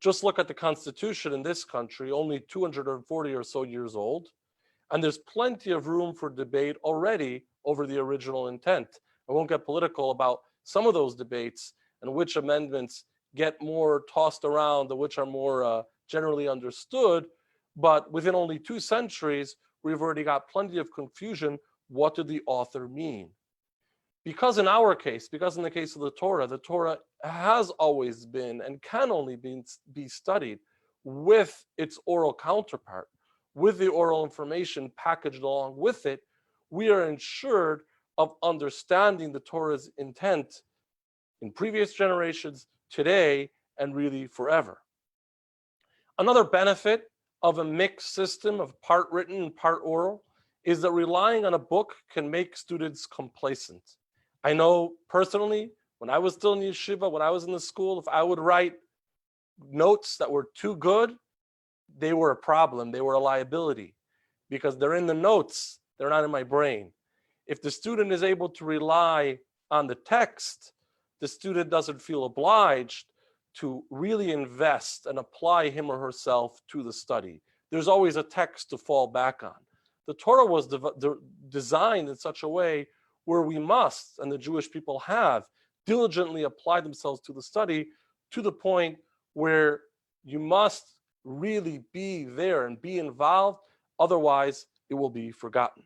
Just look at the Constitution in this country, only 240 or so years old, and there's plenty of room for debate already over the original intent. I won't get political about some of those debates and which amendments get more tossed around and which are more generally understood, but within only 2 centuries, we've already got plenty of confusion. What did the author mean? Because in our case, because in the case of the Torah has always been and can only be studied with its oral counterpart, with the oral information packaged along with it, we are ensured of understanding the Torah's intent in previous generations, today, and really forever. Another benefit of a mixed system of part written and part oral is that relying on a book can make students complacent. I know personally, when I was still in yeshiva, when I was in the school, if I would write notes that were too good, they were a problem. They were a liability because they're in the notes. They're not in my brain. If the student is able to rely on the text, the student doesn't feel obliged to really invest and apply him or herself to the study. There's always a text to fall back on. The Torah was designed in such a way where we must, and the Jewish people have, diligently applied themselves to the study to the point where you must really be there and be involved, otherwise it will be forgotten.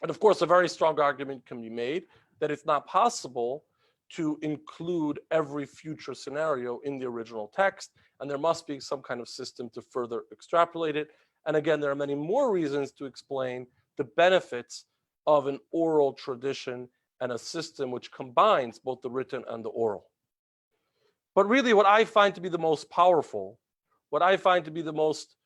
And of course, a very strong argument can be made that it's not possible to include every future scenario in the original text, and there must be some kind of system to further extrapolate it. And again, there are many more reasons to explain the benefits of an oral tradition and a system which combines both the written and the oral. But really what I find to be the most powerful, what I find to be the most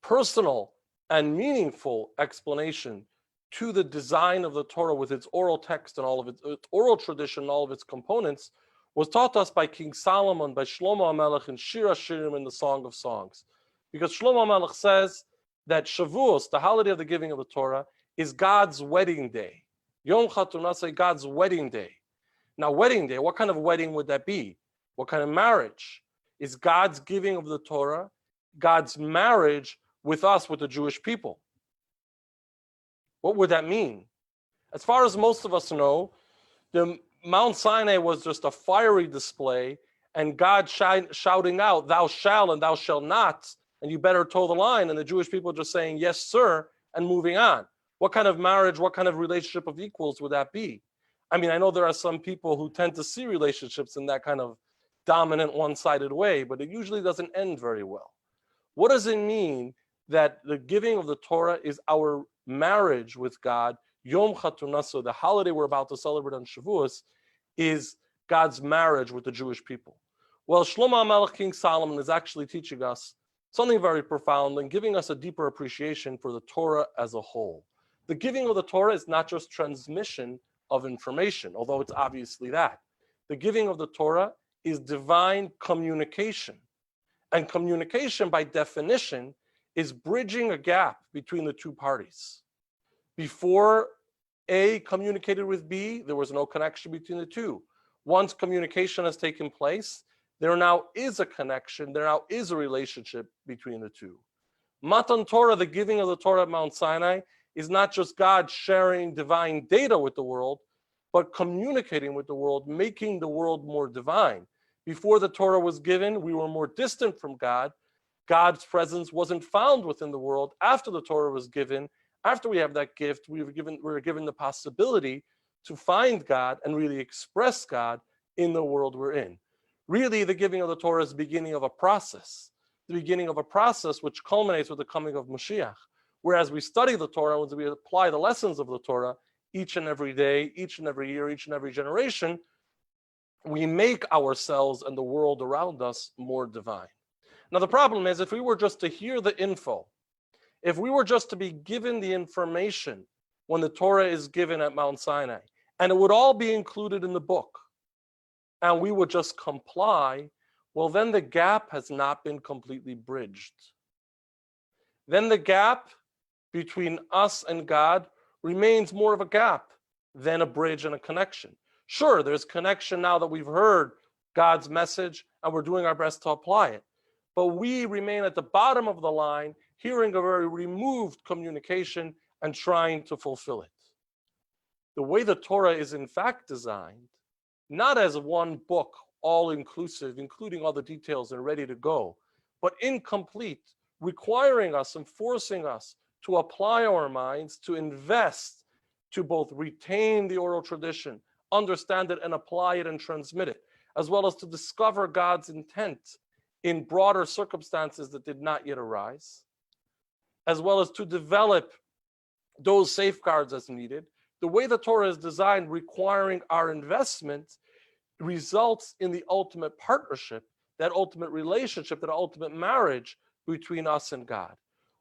personal and meaningful explanation to the design of the Torah with its oral text and all of its oral tradition and all of its components was taught us by King Solomon, by Shlomo HaMelech in Shir HaShirim in the Song of Songs. Because Shlomo HaMelech says that Shavuot, the holiday of the giving of the Torah, is God's wedding day. Yom Chatunasai, God's wedding day. Now, wedding day, what kind of wedding would that be? What kind of marriage? Is God's giving of the Torah, God's marriage with us, with the Jewish people? What would that mean? As far as most of us know, the Mount Sinai was just a fiery display, and God shouting out, "Thou shalt and thou shalt not," and you better toe the line, and the Jewish people are just saying, yes, sir, and moving on. What kind of marriage, what kind of relationship of equals would that be? I mean, I know there are some people who tend to see relationships in that kind of dominant, one-sided way, but it usually doesn't end very well. What does it mean that the giving of the Torah is our marriage with God? Yom Chatunaso, the holiday we're about to celebrate on Shavuot, is God's marriage with the Jewish people. Well, Shlomo HaMelech, King Solomon, is actually teaching us something very profound and giving us a deeper appreciation for the Torah as a whole. The giving of the Torah is not just transmission of information, although it's obviously that. The giving of the Torah is divine communication. And communication, by definition, is bridging a gap between the two parties. Before A communicated with B, there was no connection between the two. Once communication has taken place, there now is a connection, there now is a relationship between the two. Matan Torah, the giving of the Torah at Mount Sinai, is not just God sharing divine data with the world, but communicating with the world, making the world more divine. Before the Torah was given, we were more distant from God. God's presence wasn't found within the world. After the Torah was given, after we have that gift, we were given the possibility to find God and really express God in the world we're in. Really, the giving of the Torah is the beginning of a process, which culminates with the coming of Mashiach. Whereas we study the Torah, when we apply the lessons of the Torah each and every day, each and every year, each and every generation, we make ourselves and the world around us more divine. Now, the problem is, if we were just to hear the info, if we were just to be given the information when the Torah is given at Mount Sinai, and it would all be included in the book, and we would just comply, well, then the gap has not been completely bridged. Then the gap between us and God remains more of a gap than a bridge and a connection. Sure, there's connection now that we've heard God's message and we're doing our best to apply it. But we remain at the bottom of the line, hearing a very removed communication and trying to fulfill it. The way the Torah is in fact designed, not as one book, all-inclusive, including all the details and ready to go, but incomplete, requiring us and forcing us to apply our minds, to invest, to both retain the oral tradition, understand it and apply it and transmit it, as well as to discover God's intent in broader circumstances that did not yet arise, as well as to develop those safeguards as needed. The way the Torah is designed, requiring our investment, results in the ultimate partnership, that ultimate relationship, that ultimate marriage between us and God.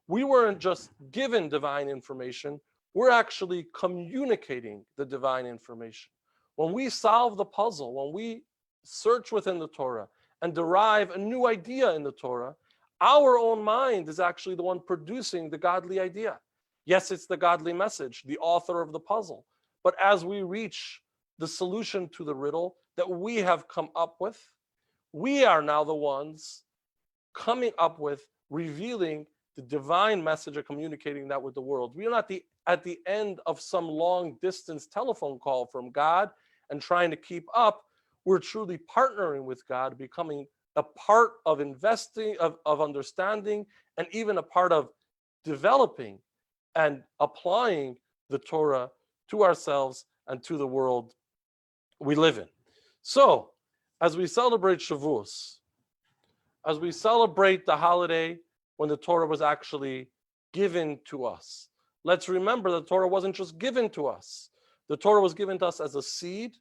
We weren't just given divine information, we're actually communicating the divine information. When we solve the puzzle, when we search within the Torah and derive a new idea in the Torah, our own mind is actually the one producing the godly idea. Yes, it's the godly message, the author of the puzzle. But as we reach the solution to the riddle that we have come up with, we are now the ones coming up with, revealing the divine message or communicating that with the world. We are not at the end of some long distance telephone call from God and trying to keep up. We're truly partnering with God, becoming a part of investing, of understanding, and even a part of developing and applying the Torah to ourselves and to the world we live in. So, as we celebrate Shavuot, as we celebrate the holiday when the Torah was actually given to us, let's remember the Torah wasn't just given to us. The Torah was given to us as a seed,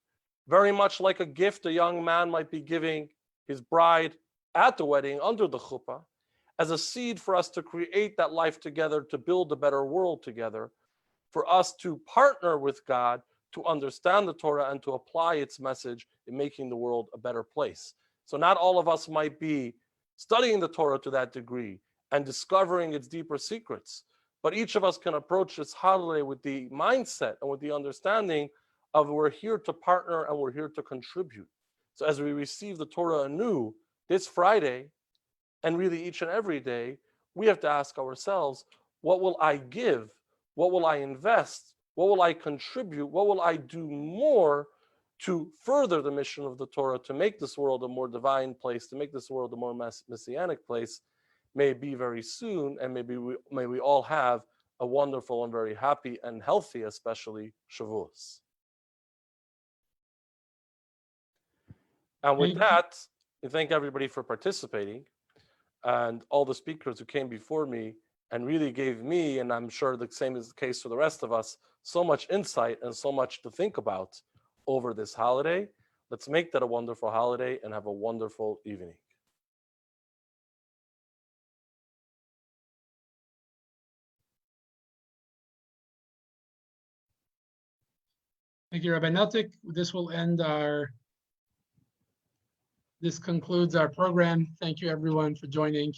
very much like a gift a young man might be giving his bride at the wedding under the chuppah, as a seed for us to create that life together, to build a better world together, for us to partner with God, to understand the Torah and to apply its message in making the world a better place. So not all of us might be studying the Torah to that degree and discovering its deeper secrets, but each of us can approach this holiday with the mindset and with the understanding of we're here to partner and we're here to contribute. So as we receive the Torah anew this Friday, and really each and every day, we have to ask ourselves, what will I give? What will I invest? What will I contribute? What will I do more to further the mission of the Torah, to make this world a more divine place, to make this world a more messianic place, may it be very soon, and may we all have a wonderful and very happy and healthy, especially Shavuos. And with that, I thank everybody for participating, and all the speakers who came before me and really gave me, and I'm sure the same is the case for the rest of us, so much insight and so much to think about over this holiday. Let's make that a wonderful holiday and have a wonderful evening. Thank you, Rabbi Neltik. This concludes our program. Thank you, everyone, for joining.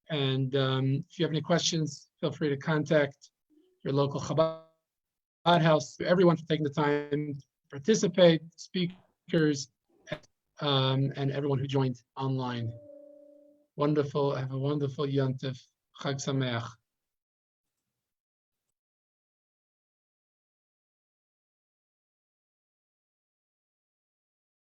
And if you have any questions, feel free to contact your local Chabad house. Everyone for taking the time to participate, speakers, and everyone who joined online. Wonderful. Have a wonderful Yom Tov. Chag Sameach.